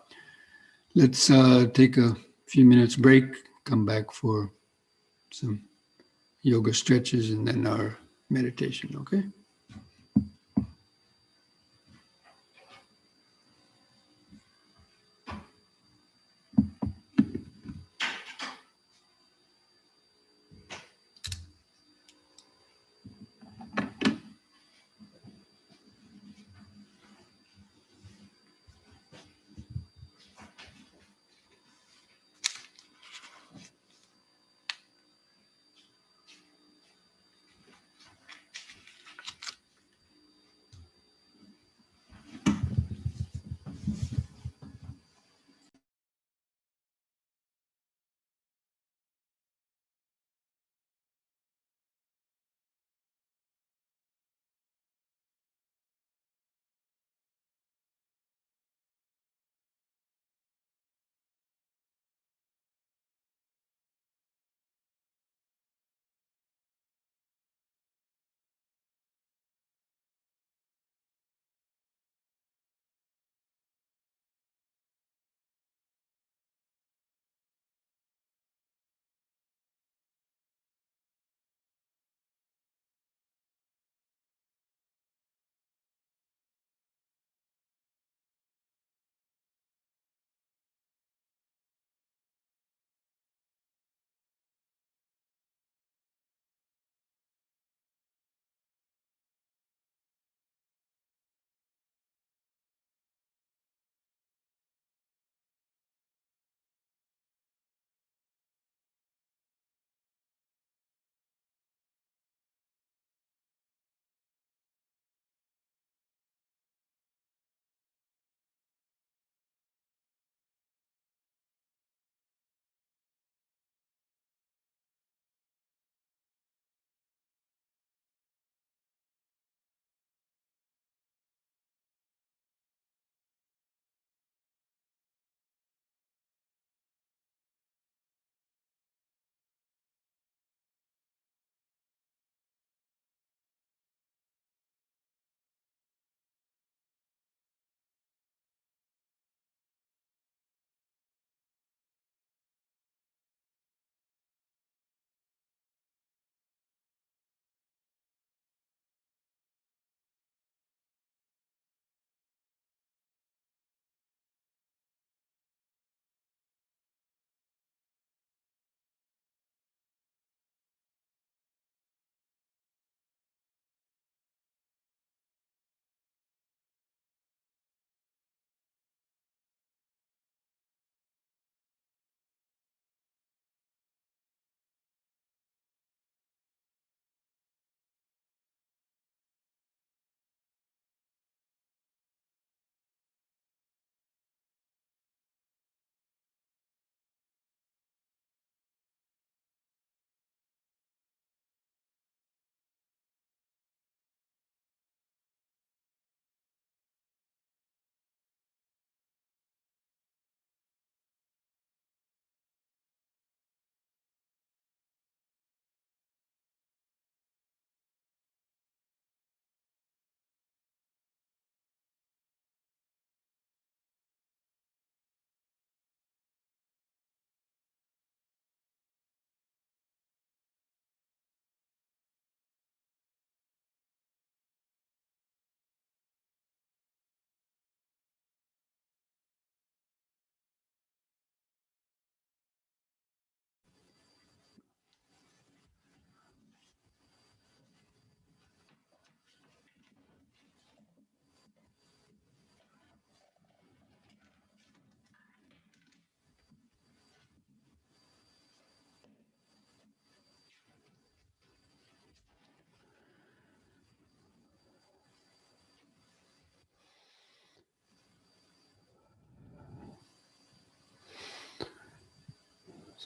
let's take a few minutes break, come back for some yoga stretches and then our meditation, okay?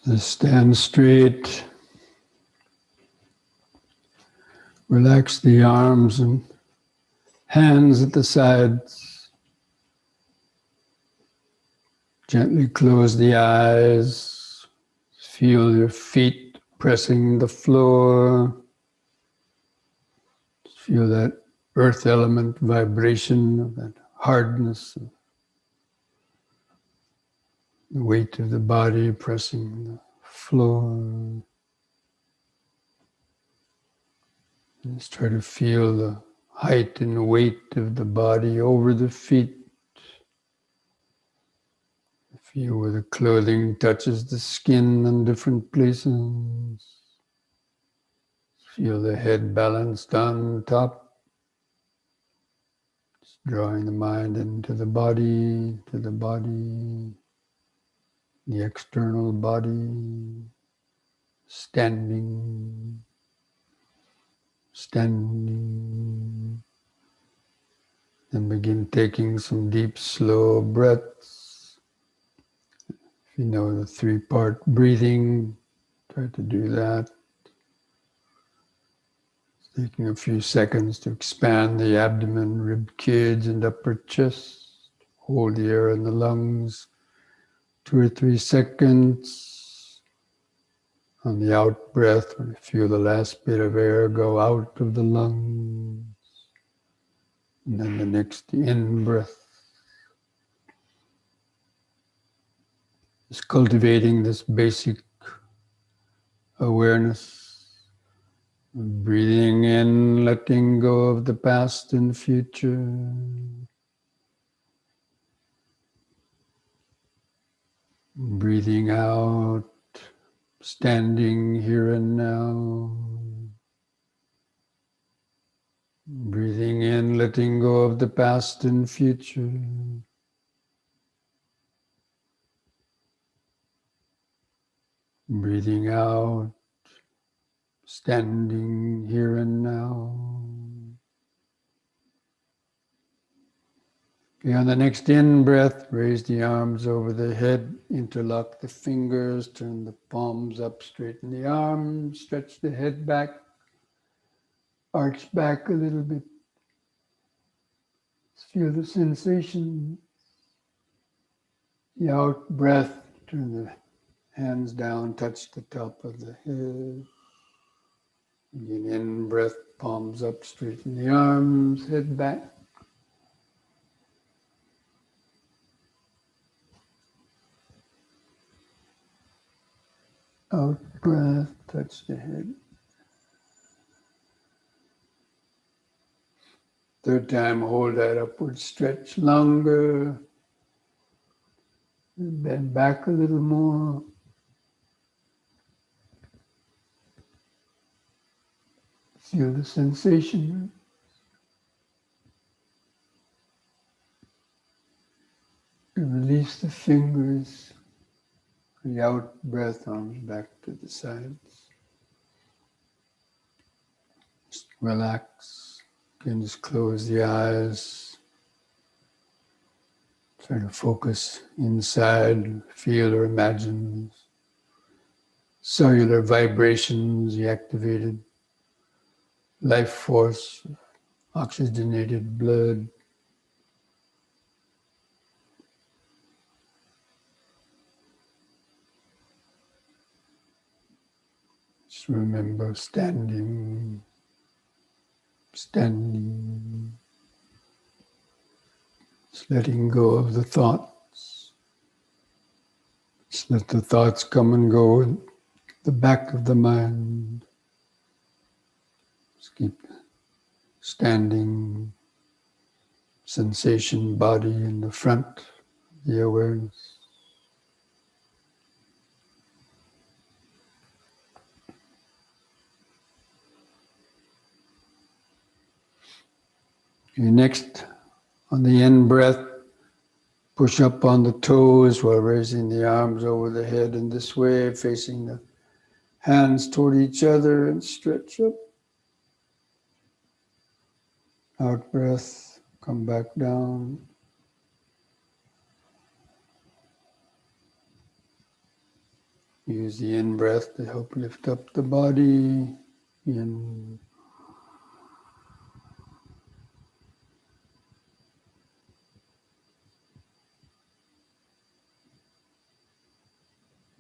Just stand straight. Relax the arms and hands at the sides. Gently close the eyes. Feel your feet pressing the floor. Feel that earth element vibration, of that hardness, of the weight of the body pressing the floor. Just try to feel the height and weight of the body over the feet. Feel where the clothing touches the skin in different places. Feel the head balanced on top. Just drawing the mind into the body, the external body, standing. Then begin taking some deep, slow breaths. If you know the three-part breathing, try to do that. Taking a few seconds to expand the abdomen, rib cage, and upper chest. Hold the air in the lungs. 2 or 3 seconds. On the out breath, when you feel the last bit of air go out of the lungs. And then the next in breath. Just cultivating this basic awareness. Breathing in, letting go of the past and future. Breathing out, standing here and now. Breathing in, letting go of the past and future. Breathing out, standing here and now. Okay, on the next in-breath, raise the arms over the head, interlock the fingers, turn the palms up, straighten the arms, stretch the head back, arch back a little bit. Feel the sensation. The out breath, turn the hands down, touch the top of the head. Again, in breath, palms up, straighten the arms, head back. Out breath, touch the head. Third time, hold that upward stretch longer. Bend back a little more. Feel the sensation. And release the fingers. The out breath, arms back to the sides. Just relax. You can just close the eyes. Try to focus inside, feel or imagine cellular vibrations, the activated life force, oxygenated blood. Just remember standing. Just letting go of the thoughts. Just let the thoughts come and go in the back of the mind. Just keep standing, sensation, body in the front, the awareness. Okay, next, on the in-breath, push up on the toes while raising the arms over the head in this way, facing the hands toward each other and stretch up. Out breath, come back down. Use the in-breath to help lift up the body. In.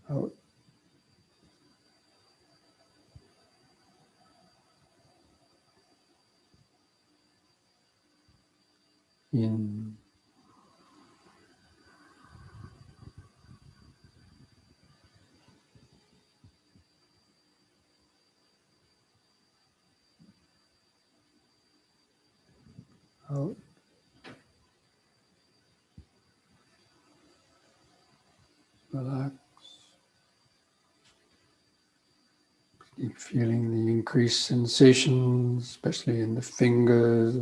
Out. In. Out. Relax. Keep feeling the increased sensations, especially in the fingers,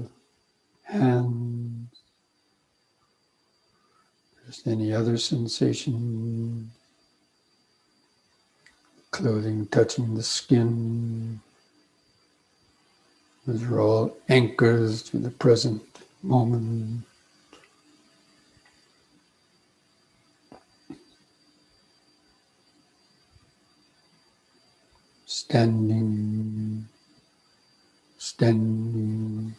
hands, just any other sensation. Clothing touching the skin. Those are all anchors to the present moment. Standing, standing.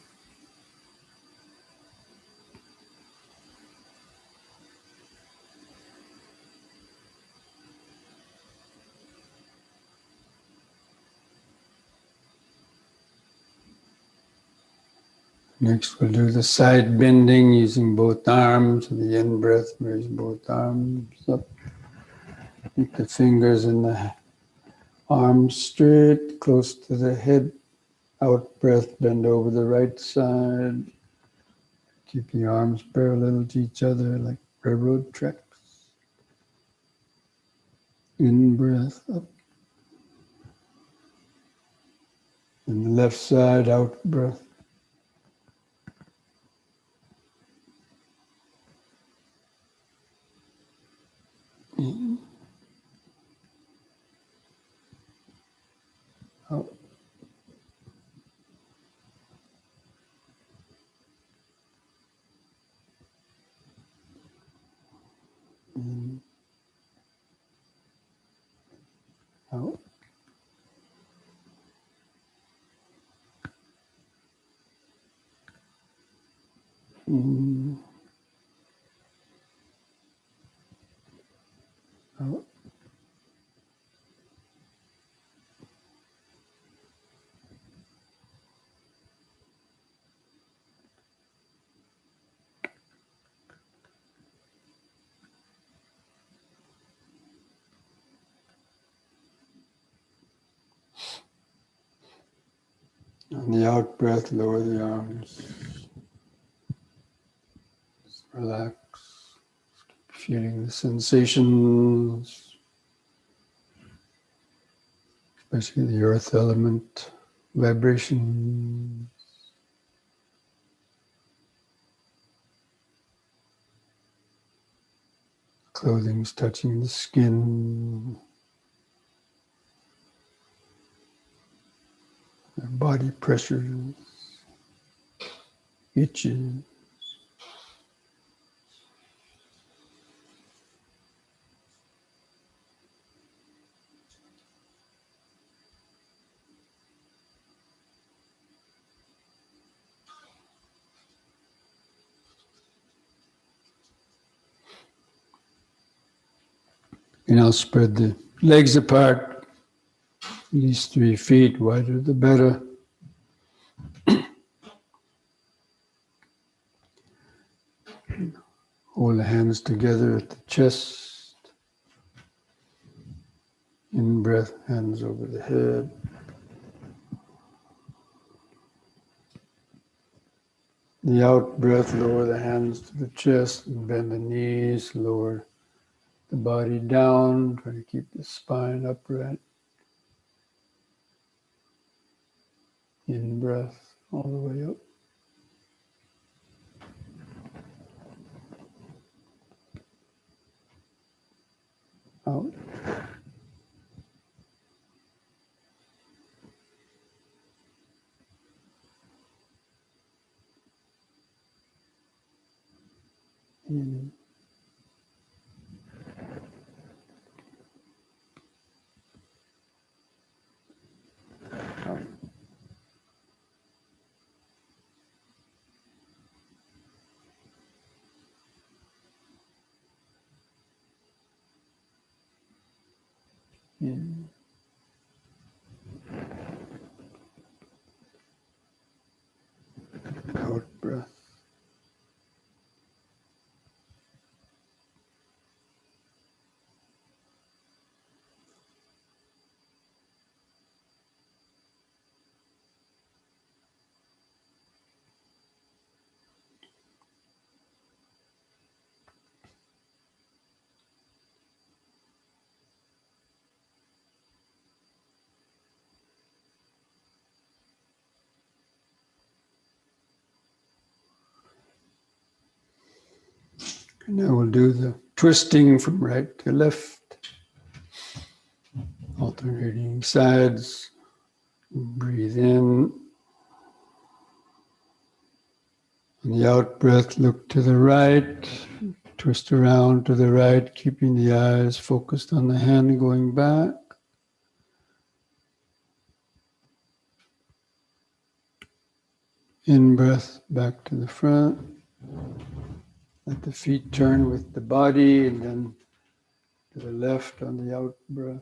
Next, we'll do the side bending using both arms. The in-breath, raise both arms up. Keep the fingers in the arms straight, close to the head. Out breath, bend over the right side. Keep the arms parallel to each other like railroad tracks. In breath, up. And the left side, out breath. In, out. In, out. In, out. On the out breath, lower the arms. Just relax. Feeling the sensations, especially the earth element vibration. Clothing's touching the skin. Body pressures, itches. You now spread the legs apart, at least 3 feet, wider the better. Hold the hands together at the chest. In breath, hands over the head. The out breath, lower the hands to the chest and bend the knees, lower the body down, try to keep the spine upright. In breath, all the way up. Out. In. In. Out breath. And now we'll do the twisting from right to left, alternating sides. Breathe in. On the out breath, look to the right, twist around to the right, keeping the eyes focused on the hand going back. In breath, back to the front. Let the feet turn with the body, and then to the left on the out breath.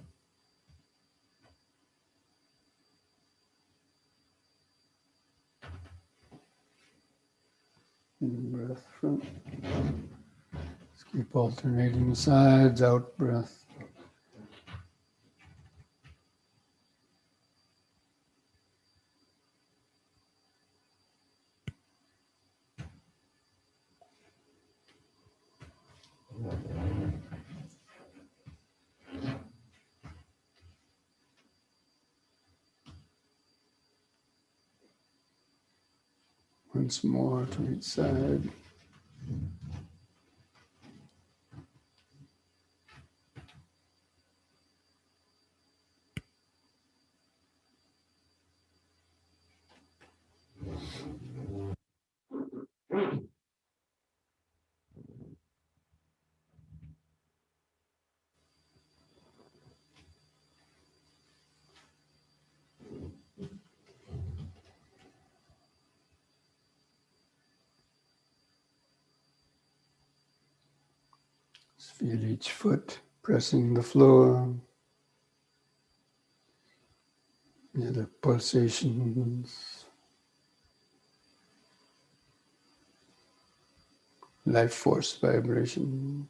In breath, front. Let's keep alternating sides, out breath. Once more to each side. Feel each foot pressing the floor. The pulsations, life force vibration.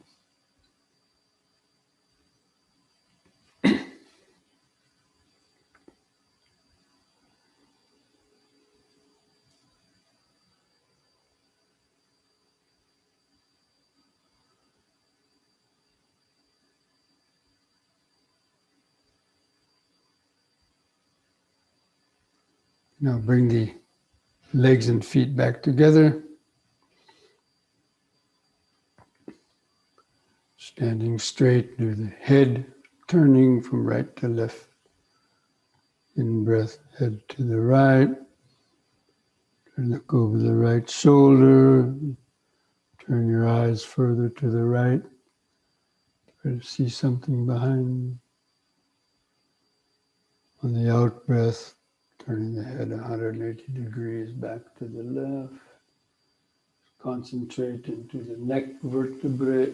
Now bring the legs and feet back together. Standing straight, do the head turning from right to left. In breath, head to the right. Look over the right shoulder. Turn your eyes further to the right. Try to see something behind. On the out breath, turning the head 180 degrees back to the left. Concentrate into the neck vertebrae.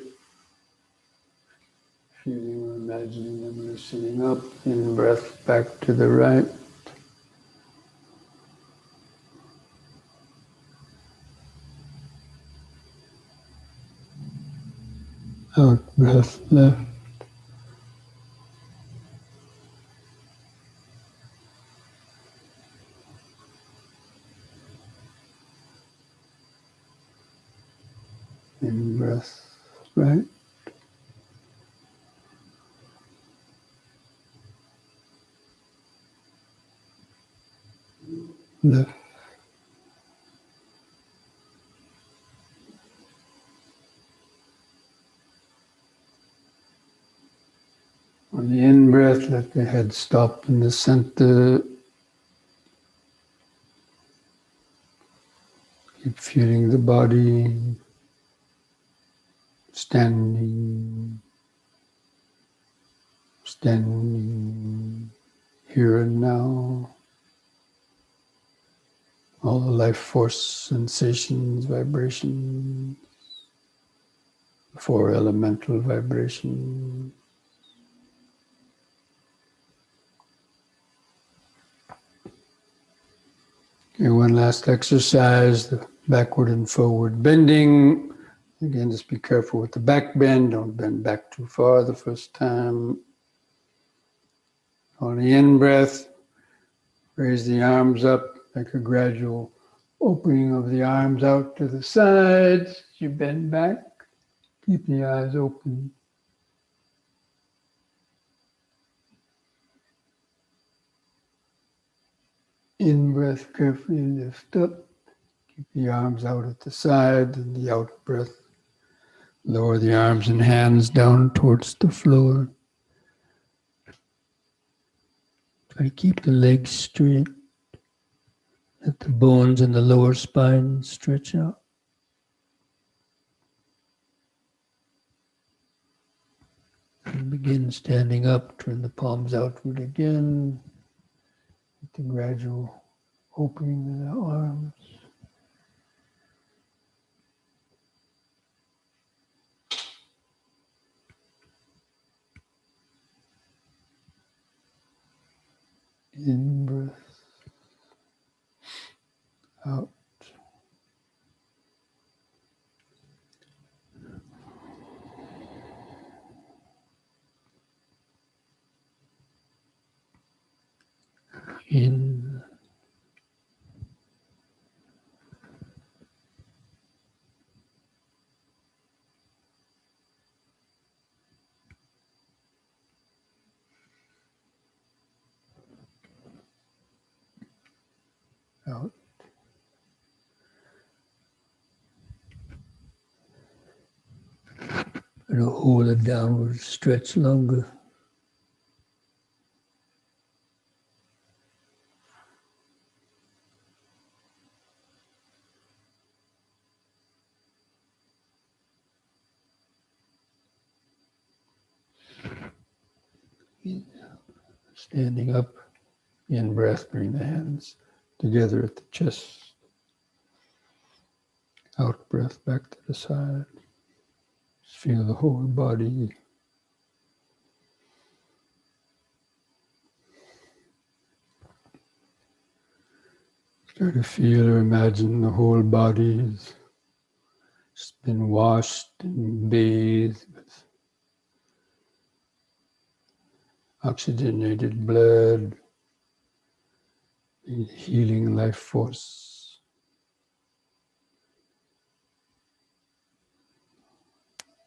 Feeling or imagining them loosening up. In breath, back to the right. Out breath, left. In breath, right. Left. On the in breath, let the head stop in the center. Keep feeling the body, standing, here and now. All the life force sensations, vibrations, four elemental vibrations. Okay, one last exercise, the backward and forward bending. Again, just be careful with the back bend. Don't bend back too far the first time. On the in-breath, raise the arms up, make a gradual opening of the arms out to the sides. You bend back, keep the eyes open. In-breath, carefully lift up. Keep the arms out at the side, and the out-breath, lower the arms and hands down towards the floor. Try to keep the legs straight. Let the bones in the lower spine stretch out. And begin standing up, turn the palms outward again. With the gradual opening of the arms. In breath. Out. In. Out. And hold a downward stretch longer. Standing up, in breath, bring the hands together at the chest. Out breath back to the side. Just feel the whole body. Start to feel or imagine the whole body has just been washed and bathed with oxygenated blood, healing life force.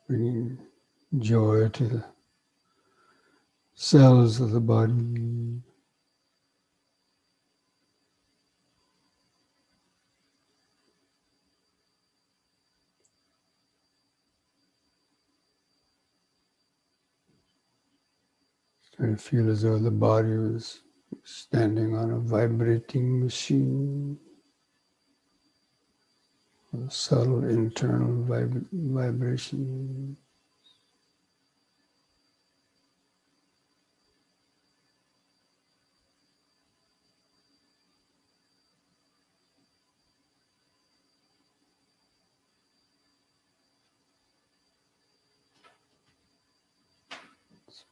Bringing joy to the cells of the body. Try to feel as though the body was standing on a vibrating machine. A subtle internal vibration.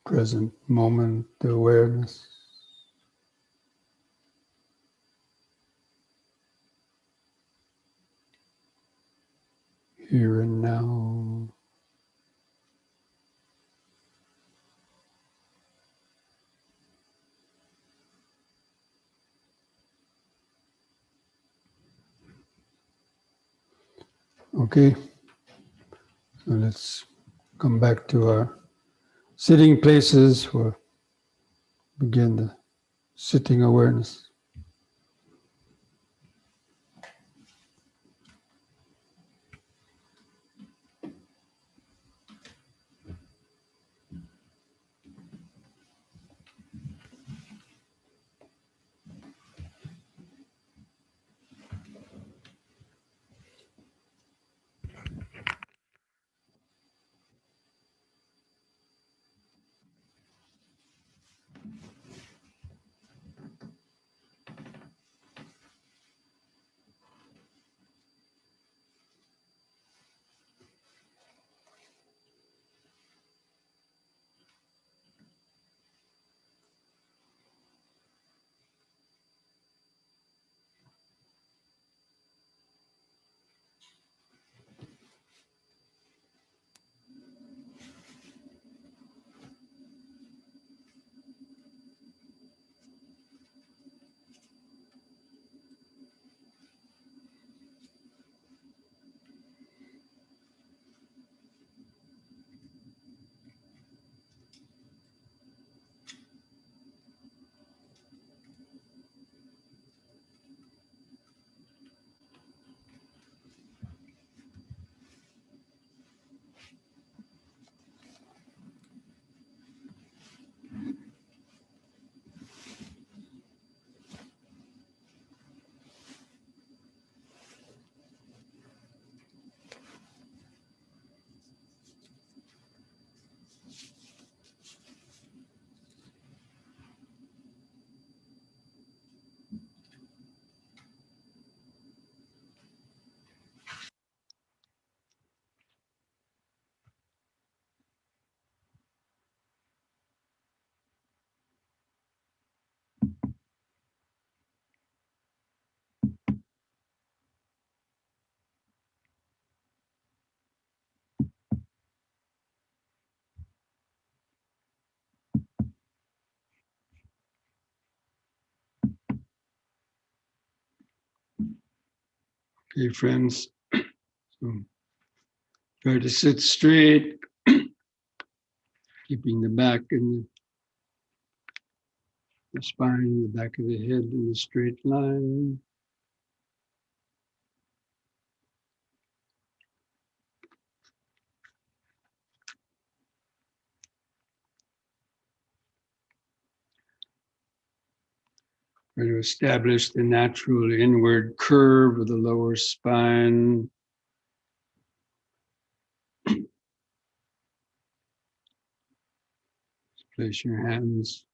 Present moment awareness. Here and now. Okay, so let's come back to our sitting places for begin the sitting awareness. Okay, friends. So try to sit straight, keeping the back and the spine, the back of the head in a straight line. Try to establish the natural inward curve of the lower spine. Place your hands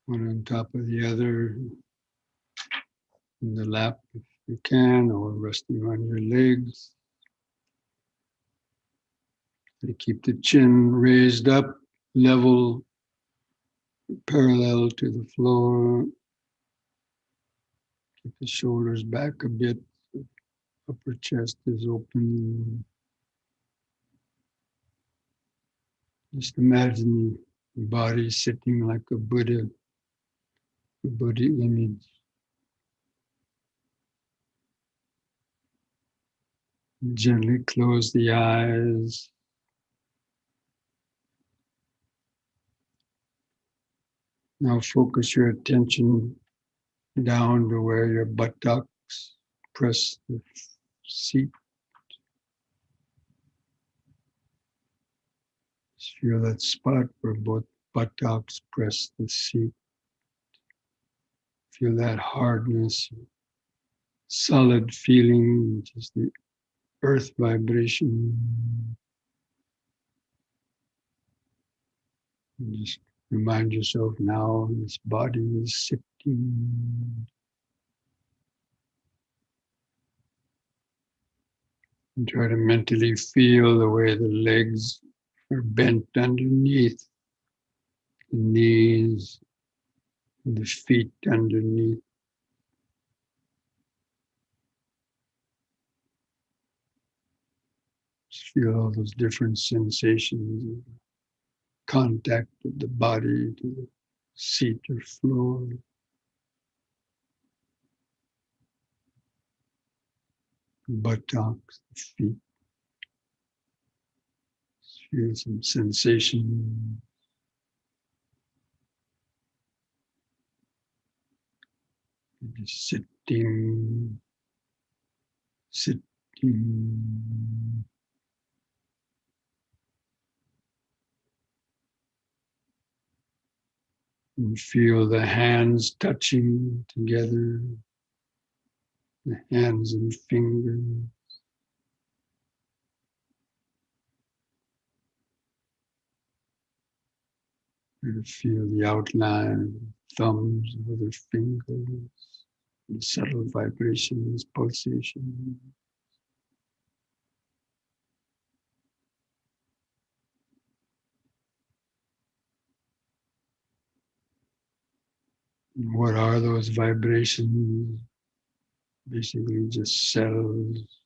one on top of the other in the lap if you can, or resting on your legs. And keep the chin raised up, level, parallel to the floor. Keep the shoulders back a bit. Upper chest is open. Just imagine your body sitting like a Buddha image. Gently close the eyes. Now focus your attention down to where your buttocks press the seat. Just feel that spot where both buttocks press the seat. Feel that hardness, solid feeling, which is the earth vibration. And just remind yourself now this body is sitting. And try to mentally feel the way the legs are bent underneath the knees, and the feet underneath. Just feel all those different sensations, contact of the body to the seat or floor. Buttocks, the feet. Feel some sensation. Just sitting. And feel the hands touching together, the hands and fingers. And feel the outline of the thumbs of the fingers, the subtle vibrations, pulsation. And what are those vibrations? Basically just cells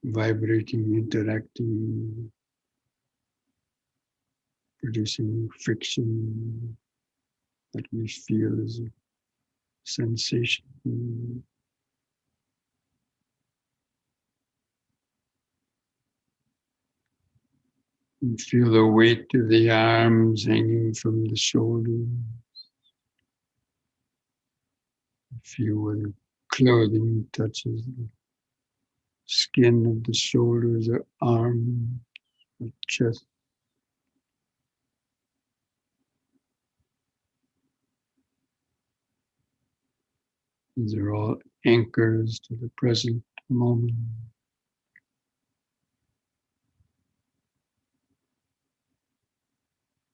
vibrating, interacting, producing friction that we feel as a sensation. And feel the weight of the arms hanging from the shoulders. Feel where the clothing touches the skin of the shoulders or arm or chest. These are all anchors to the present moment.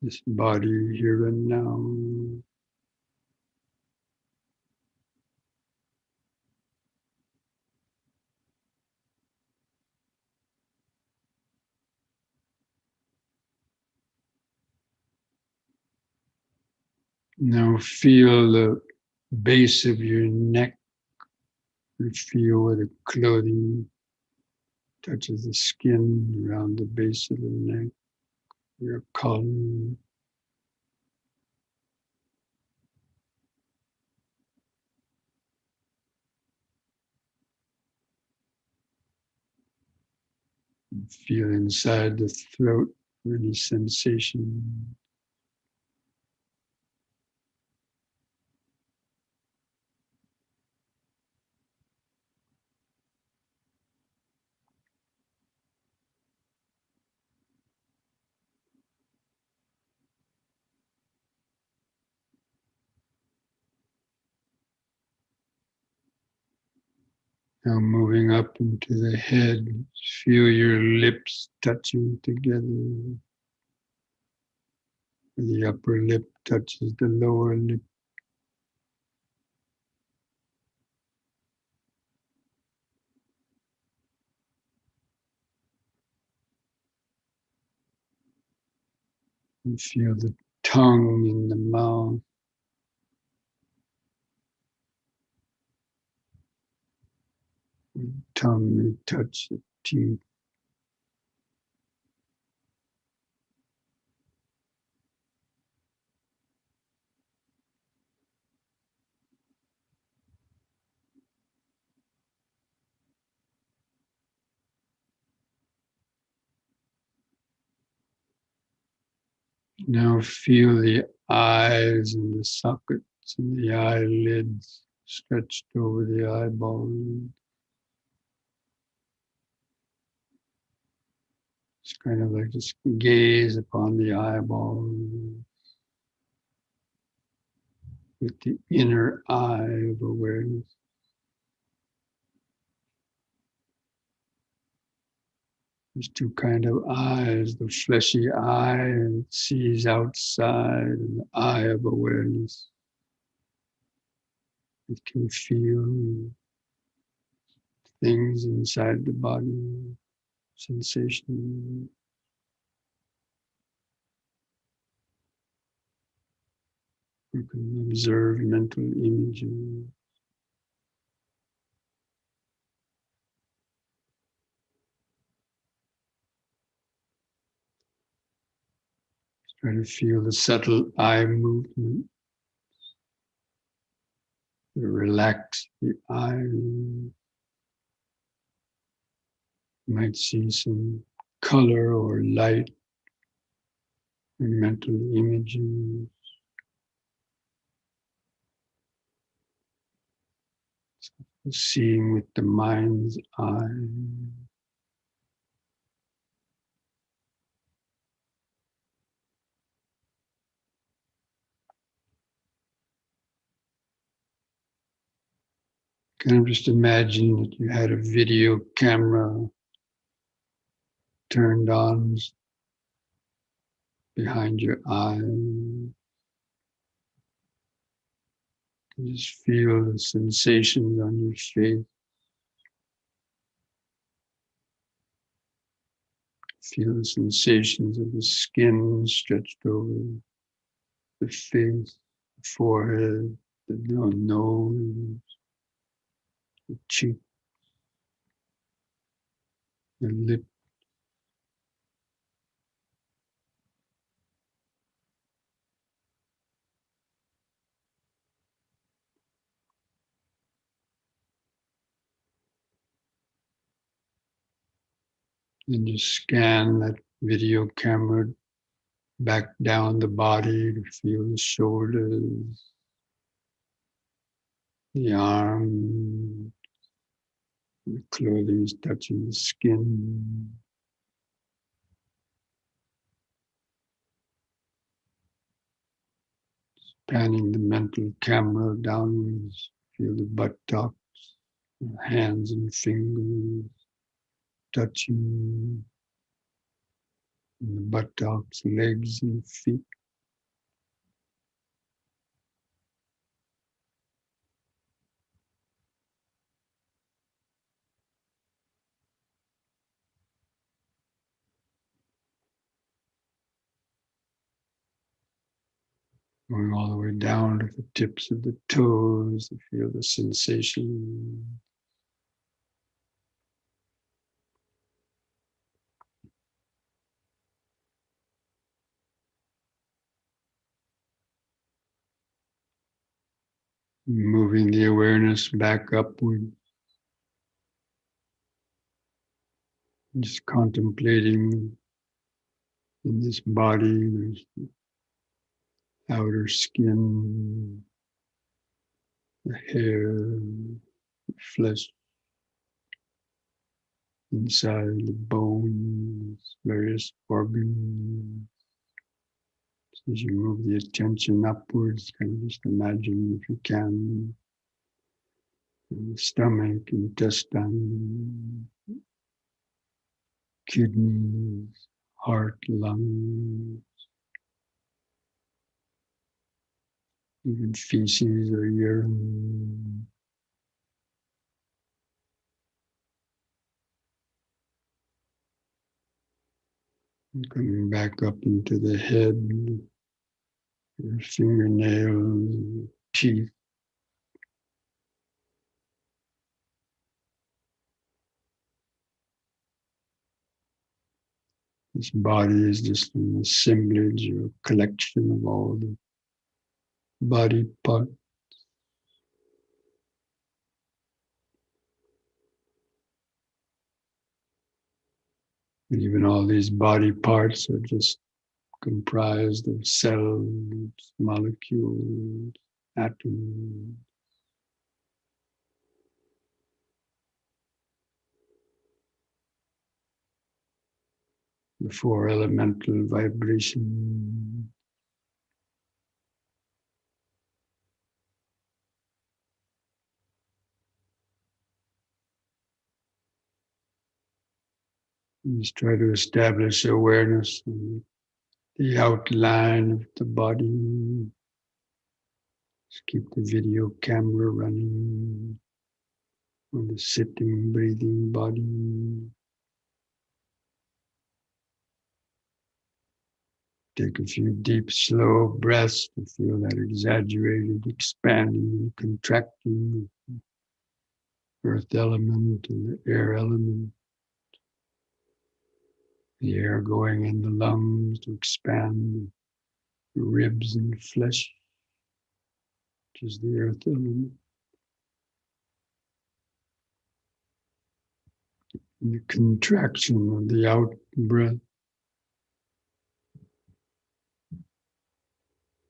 This body here and now. Now feel the base of your neck. You feel where the clothing touches the skin around the base of the neck, your collar. Feel inside the throat any sensation. Now moving up into the head, feel your lips touching together. The upper lip touches the lower lip. You feel the tongue in the mouth. The tongue may touch the teeth. Now feel the eyes and the sockets and the eyelids stretched over the eyeballs. It's kind of like just gaze upon the eyeball with the inner eye of awareness. There's two kind of eyes, the fleshy eye that sees outside, and the eye of awareness. It can feel things inside the body, sensation. You can observe mental images. Try to feel the subtle eye movement. Relax the eye. You might see some color or light and mental images. Seeing with the mind's eye. Kind of just imagine that you had a video camera turned on behind your eye. Just feel the sensations on your face. Feel the sensations of the skin stretched over the face, the forehead, the nose, the cheek, the lip. And just scan that video camera back down the body to feel the shoulders, the arm, the clothing is touching the skin. Panning the mental camera downwards, feel the buttocks, hands and fingers touching the buttocks, legs and feet. Going all the way down to the tips of the toes to feel the sensation. Moving the awareness back upward. Just contemplating in this body, there's outer skin, the hair, the flesh, inside the bones, various organs. So as you move the attention upwards, kind of just imagine, if you can, the stomach, intestine, kidneys, heart, lungs, even feces or urine. And coming back up into the head, your fingernails, teeth. This body is just an assemblage or a collection of all the body parts. And even all these body parts are just comprised of cells, molecules, atoms. The four elemental vibration. Just try to establish awareness of the outline of the body. Just keep the video camera running on the sitting, breathing body. Take a few deep, slow breaths to feel that exaggerated expanding and contracting of the earth element and the air element. The air going in the lungs to expand the ribs and flesh, which is the earth element. And the contraction of the out breath.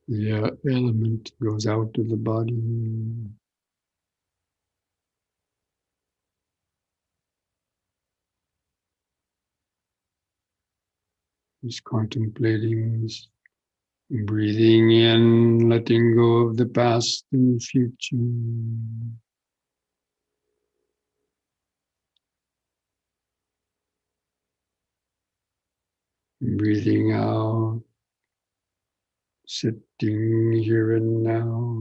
The element goes out of the body. Just contemplating, breathing in, letting go of the past and future. Breathing out, sitting here and now.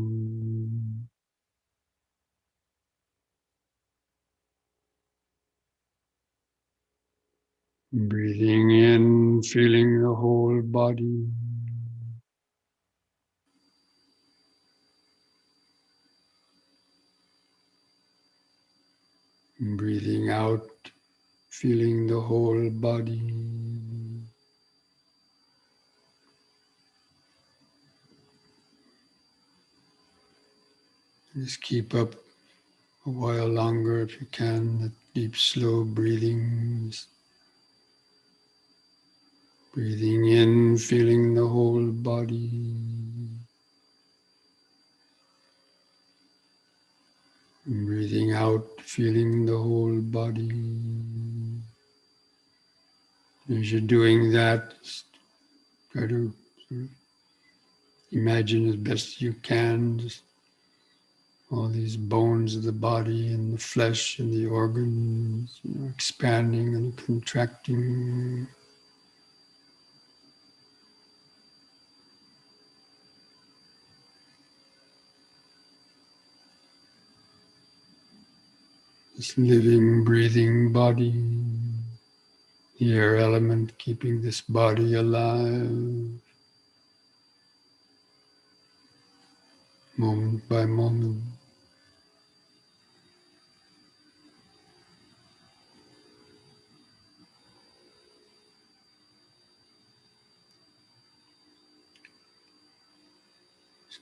Breathing in, feeling the whole body. Breathing out, feeling the whole body. Just keep up a while longer if you can, the deep, slow breathing. Breathing in, feeling the whole body. Breathing out, feeling the whole body. As you're doing that, try to sort of imagine as best you can just all these bones of the body and the flesh and the organs, expanding and contracting. This living, breathing body, the air element keeping this body alive, moment by moment.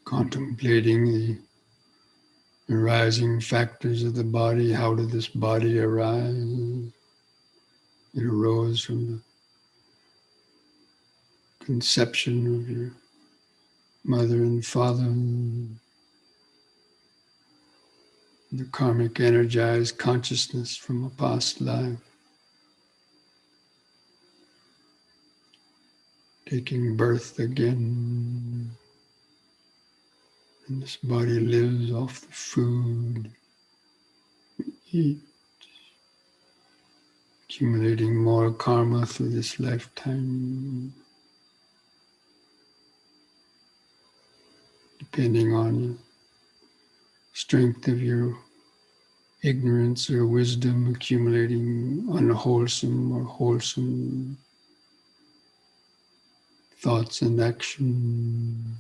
Contemplating the arising factors of the body. How did this body arise? It arose from the conception of your mother and father, the karmic energized consciousness from a past life, taking birth again. And this body lives off the food, eat, accumulating more karma through this lifetime, depending on the strength of your ignorance or wisdom, accumulating unwholesome or wholesome thoughts and action,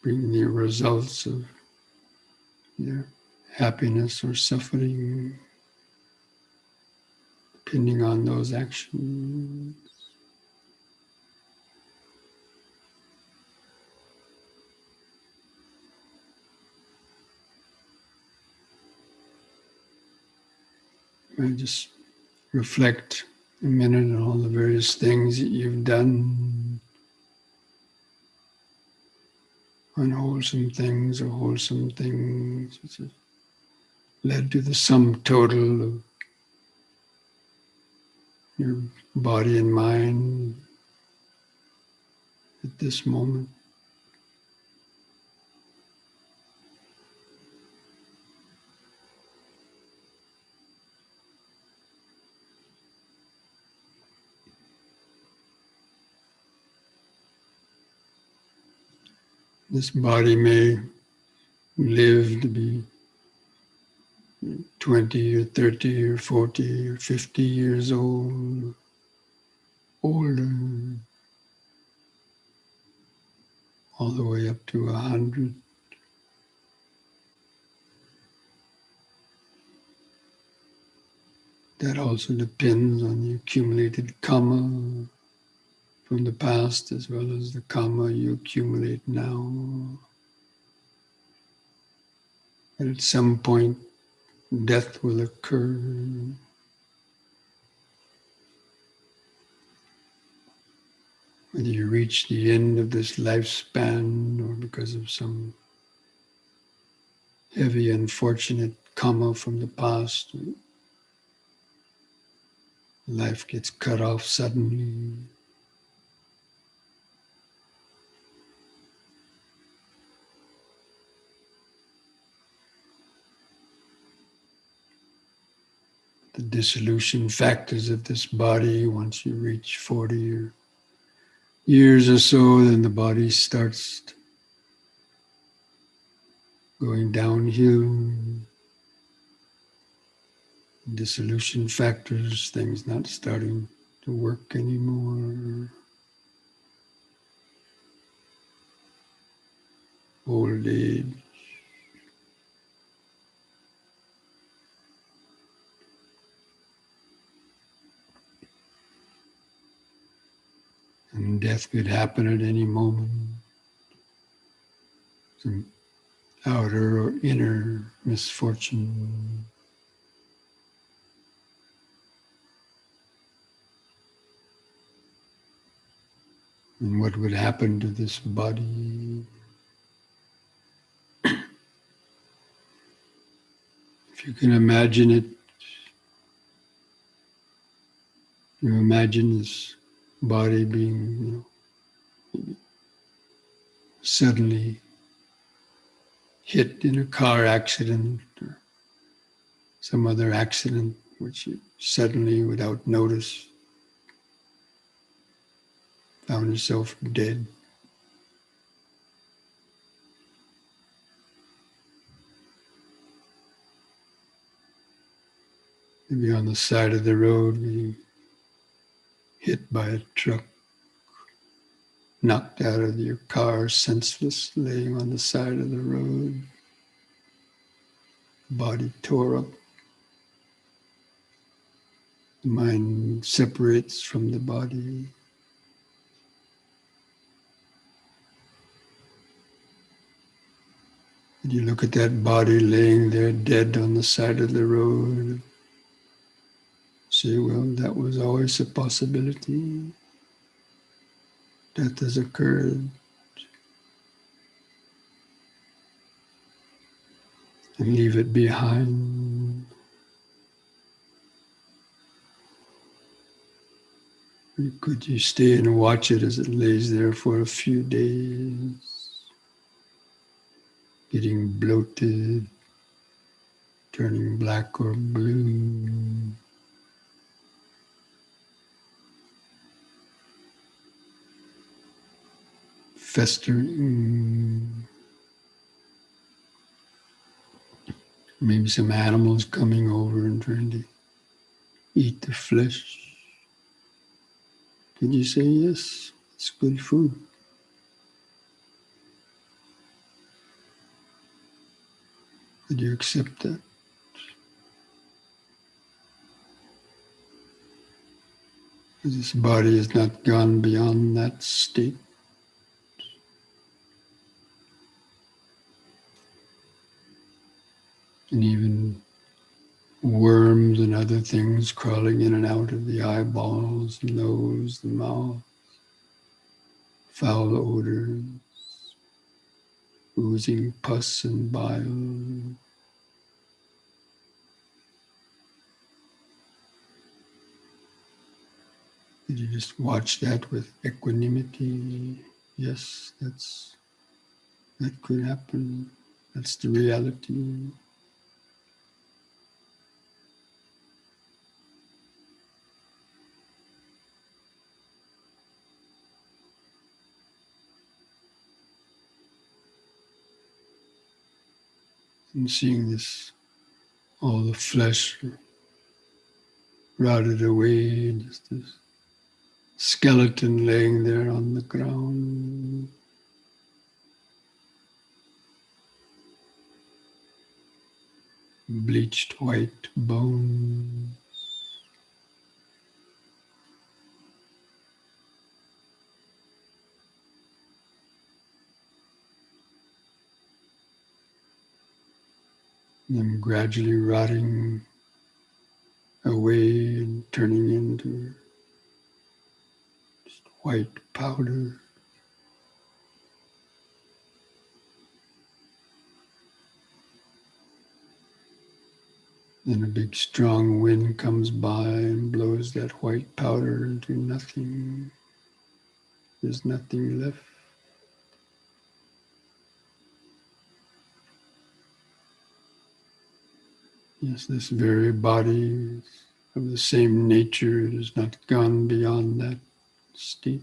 bringing the results of either happiness or suffering, depending on those actions. I just reflect a minute on all the various things that you've done, unwholesome things or wholesome things, which has led to the sum total of your body and mind at this moment. This body may live to be 20 or 30 or 40 or 50 years old, older, all the way up to 100. That also depends on the accumulated karma from the past as well as the karma you accumulate now. And at some point, death will occur. Whether you reach the end of this lifespan or because of some heavy, unfortunate karma from the past, life gets cut off suddenly. The dissolution factors of this body, once you reach 40 years or so, then the body starts going downhill. Dissolution factors, things not starting to work anymore. Old age. And death could happen at any moment. Some outer or inner misfortune. And what would happen to this body? If you can imagine it, you imagine this body being, suddenly hit in a car accident or some other accident which you suddenly, without notice, found yourself dead. Maybe on the side of the road, being hit by a truck, knocked out of your car, senseless, laying on the side of the road, body tore up. The mind separates from the body. And you look at that body laying there dead on the side of the road, say, well, that was always a possibility. Death has occurred. And leave it behind. Or could you stay and watch it as it lays there for a few days, getting bloated, turning black or blue? Festering, maybe some animals coming over and trying to eat the flesh. Could you say, yes, it's good food? Could you accept that? This body has not gone beyond that state. And even worms and other things crawling in and out of the eyeballs, the nose, the mouth, foul odors, oozing pus and bile. Did you just watch that with equanimity? Yes, that could happen. That's the reality. And seeing this, all the flesh rotted away, just this skeleton laying there on the ground. Bleached white bone. Them gradually rotting away and turning into just white powder. Then a big strong wind comes by and blows that white powder into nothing. There's nothing left. Yes, this very body is of the same nature. It has not gone beyond that state.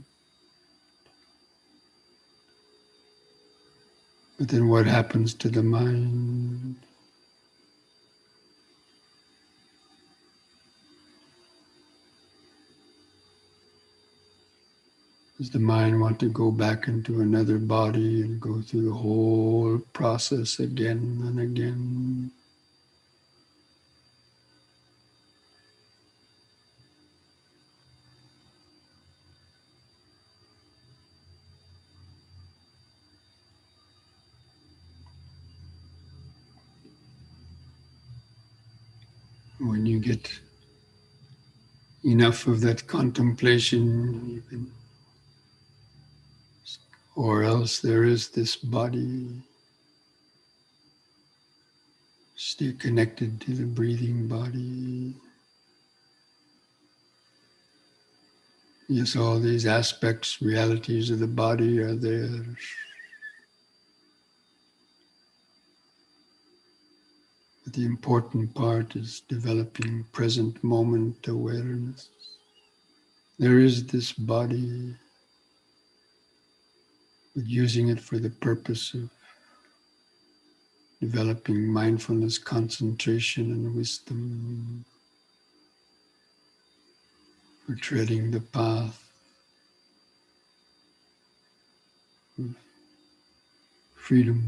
But then what happens to the mind? Does the mind want to go back into another body and go through the whole process again and again? When you get enough of that contemplation, you can, or else there is this body. Stay connected to the breathing body. Yes, all these aspects, realities of the body are there. But the important part is developing present moment awareness. There is this body, but using it for the purpose of developing mindfulness, concentration, and wisdom, for treading the path of freedom,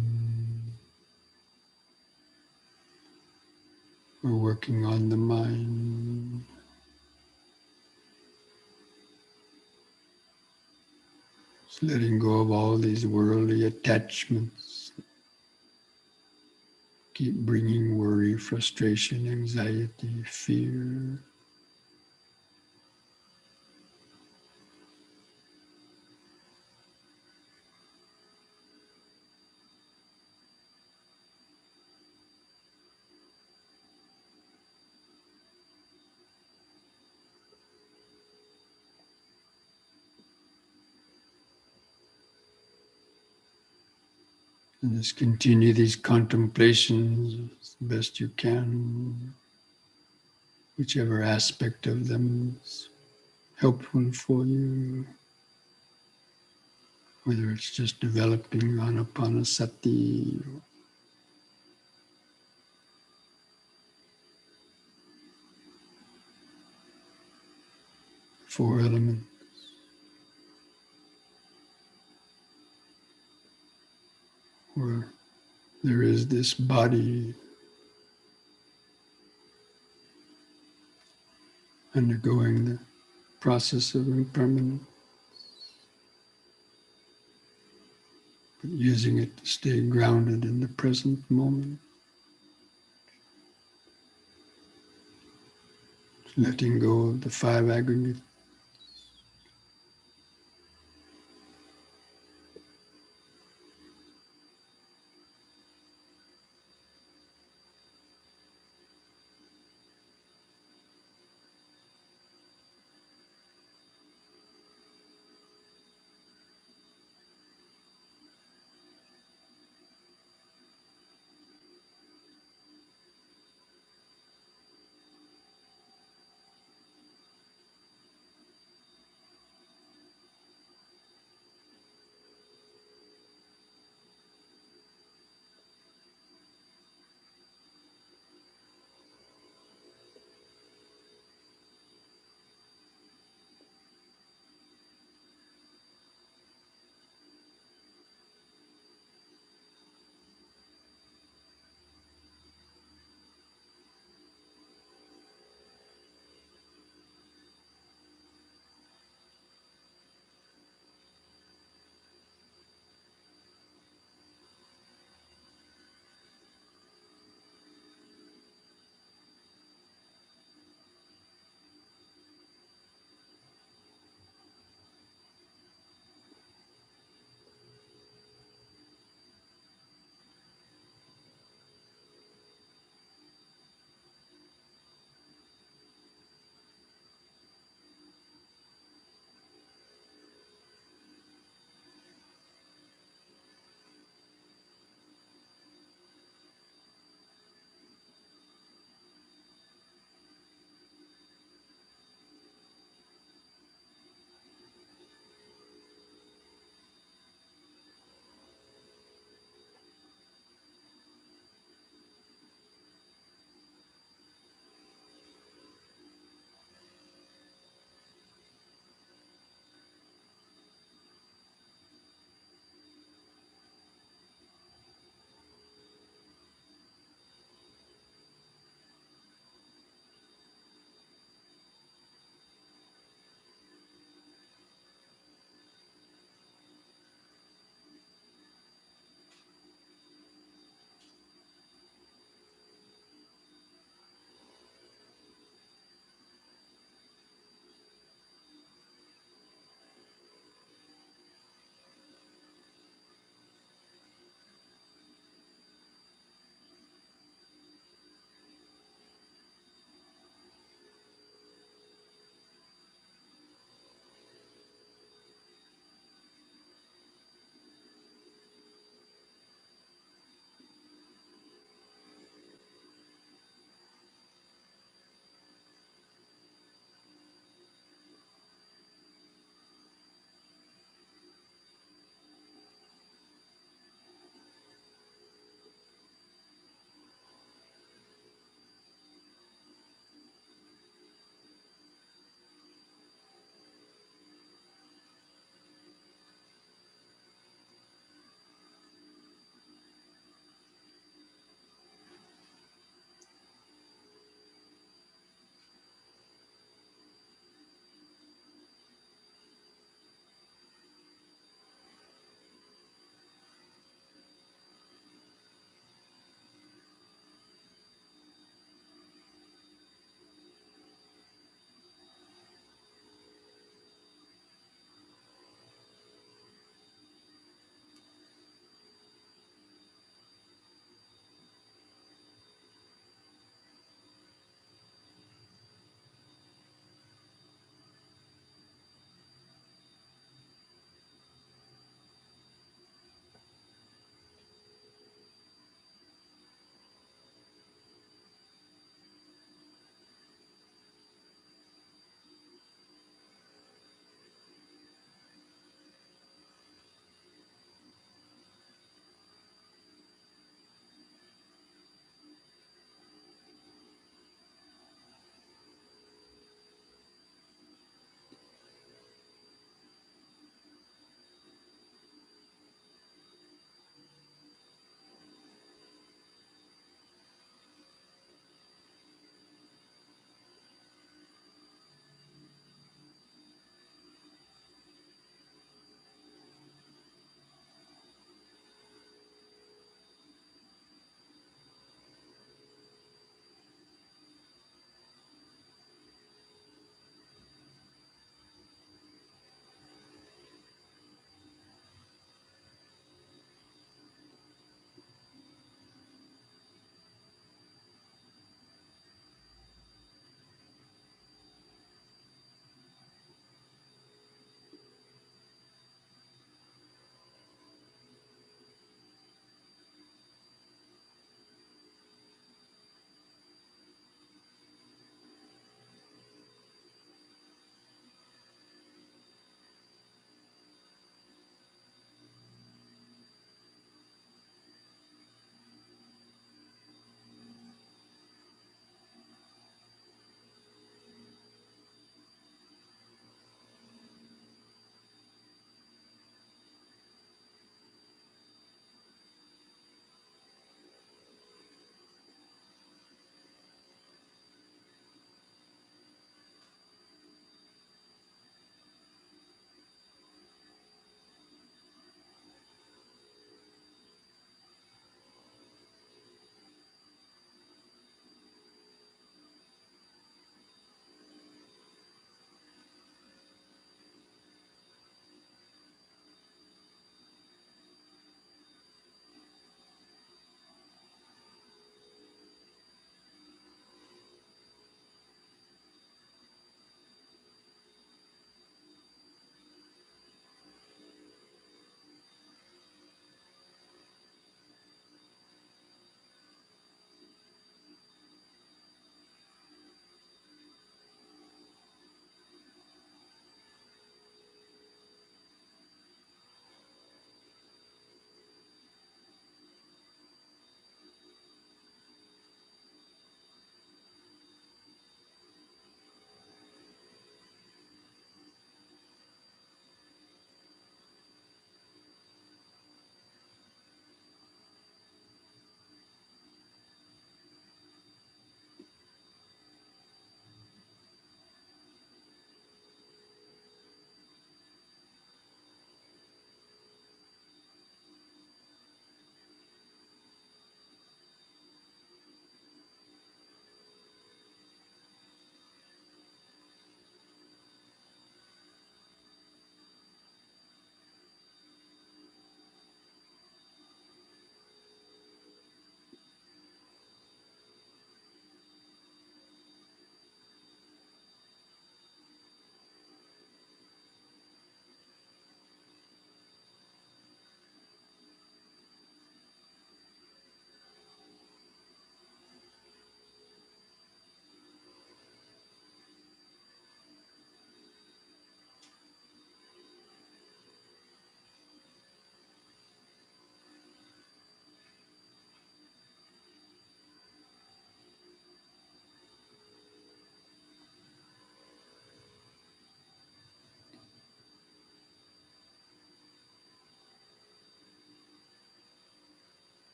for working on the mind. Just letting go of all these worldly attachments that keep bringing worry, frustration, anxiety, fear. And just continue these contemplations as best you can, whichever aspect of them is helpful for you, whether it's just developing anapanasati, four elements, or there is this body undergoing the process of impermanence, but using it to stay grounded in the present moment, letting go of the five aggregates.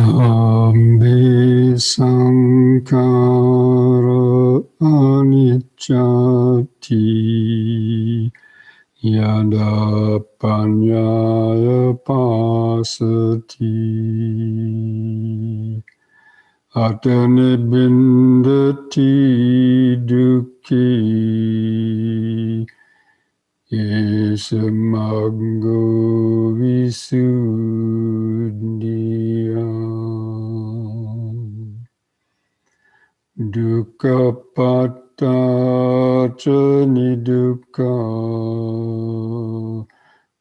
Sambe Sankara Anichati Yada Panyaya Pasati Atane Bindati Duki Yesamango Visuddhya Dukkha Pata Chani Dukkha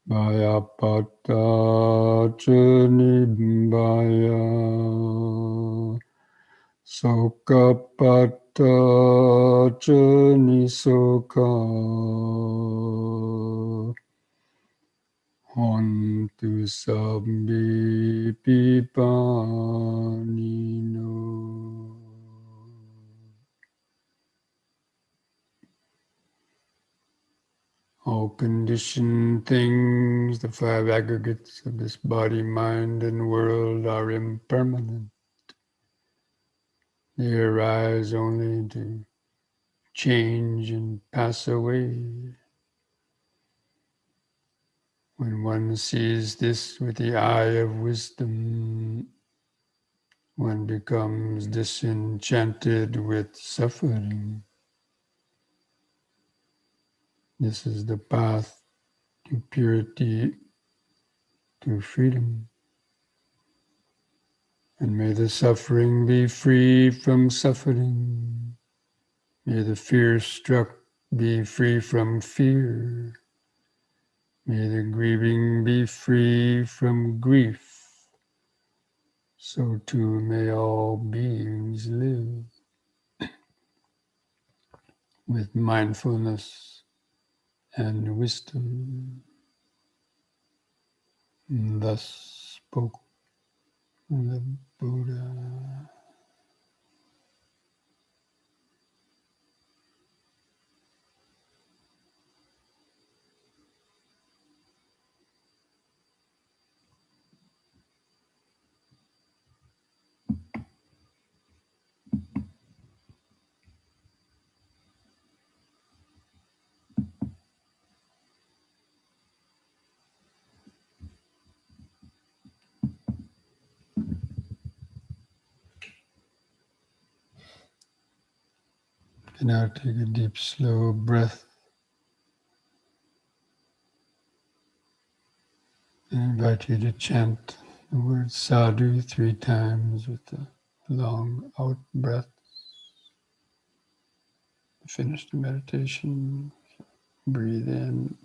Bhaya Pata Chani Bhaya Soka Pata Chani Soka Hontu Sabbi Pipanino. All conditioned things, the five aggregates of this body, mind, and world are impermanent. They arise only to change and pass away. When one sees this with the eye of wisdom, one becomes disenchanted with suffering. This is the path to purity, to freedom. And may the suffering be free from suffering. May the fear struck be free from fear. May the grieving be free from grief. So too may all beings live with mindfulness and wisdom. And thus spoke the Buddha. And now take a deep, slow breath. I invite you to chant the word sadhu 3 times with a long out breath. Finish the meditation. Breathe in.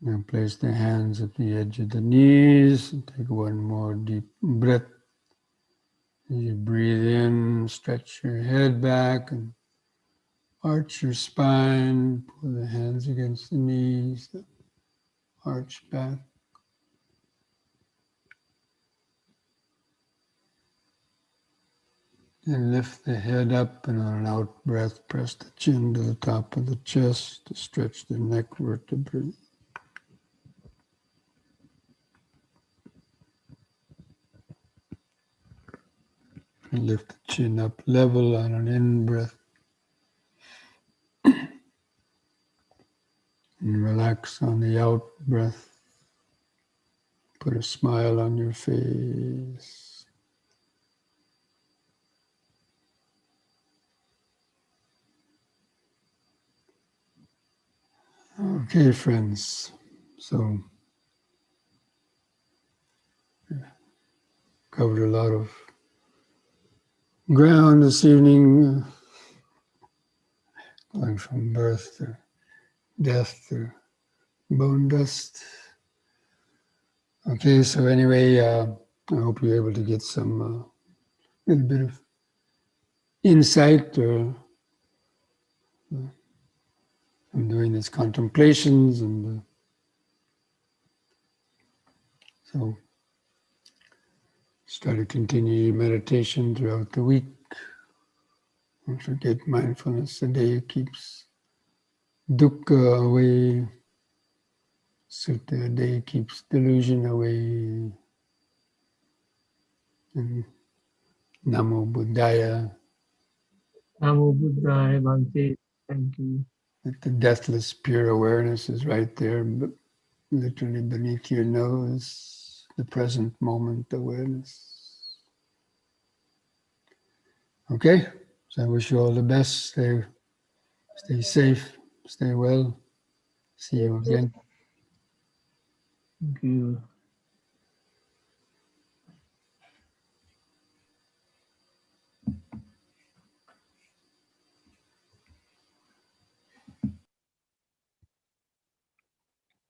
Now place the hands at the edge of the knees and take one more deep breath. As you breathe in, stretch your head back and arch your spine. Pull the hands against the knees, arch back. And lift the head up, and on an out breath, press the chin to the top of the chest to stretch the neck vertebrae. And lift the chin up level on an in-breath. And relax on the out breath. Put a smile on your face. Okay, friends. So, covered a lot of ground this evening, going from birth to death to bone dust. Okay, so anyway, I hope you're able to get some little bit of insight from doing these contemplations, and so try to continue your meditation throughout the week. Don't forget mindfulness. The day keeps dukkha away. Sutta, a day keeps delusion away. And Namo Buddhaya. Namo Buddhaya Bhante. Thank you. That the deathless pure awareness is right there, but literally beneath your nose, the present moment awareness. Okay, so I wish you all the best. Stay safe, stay well. See you again. Thank you.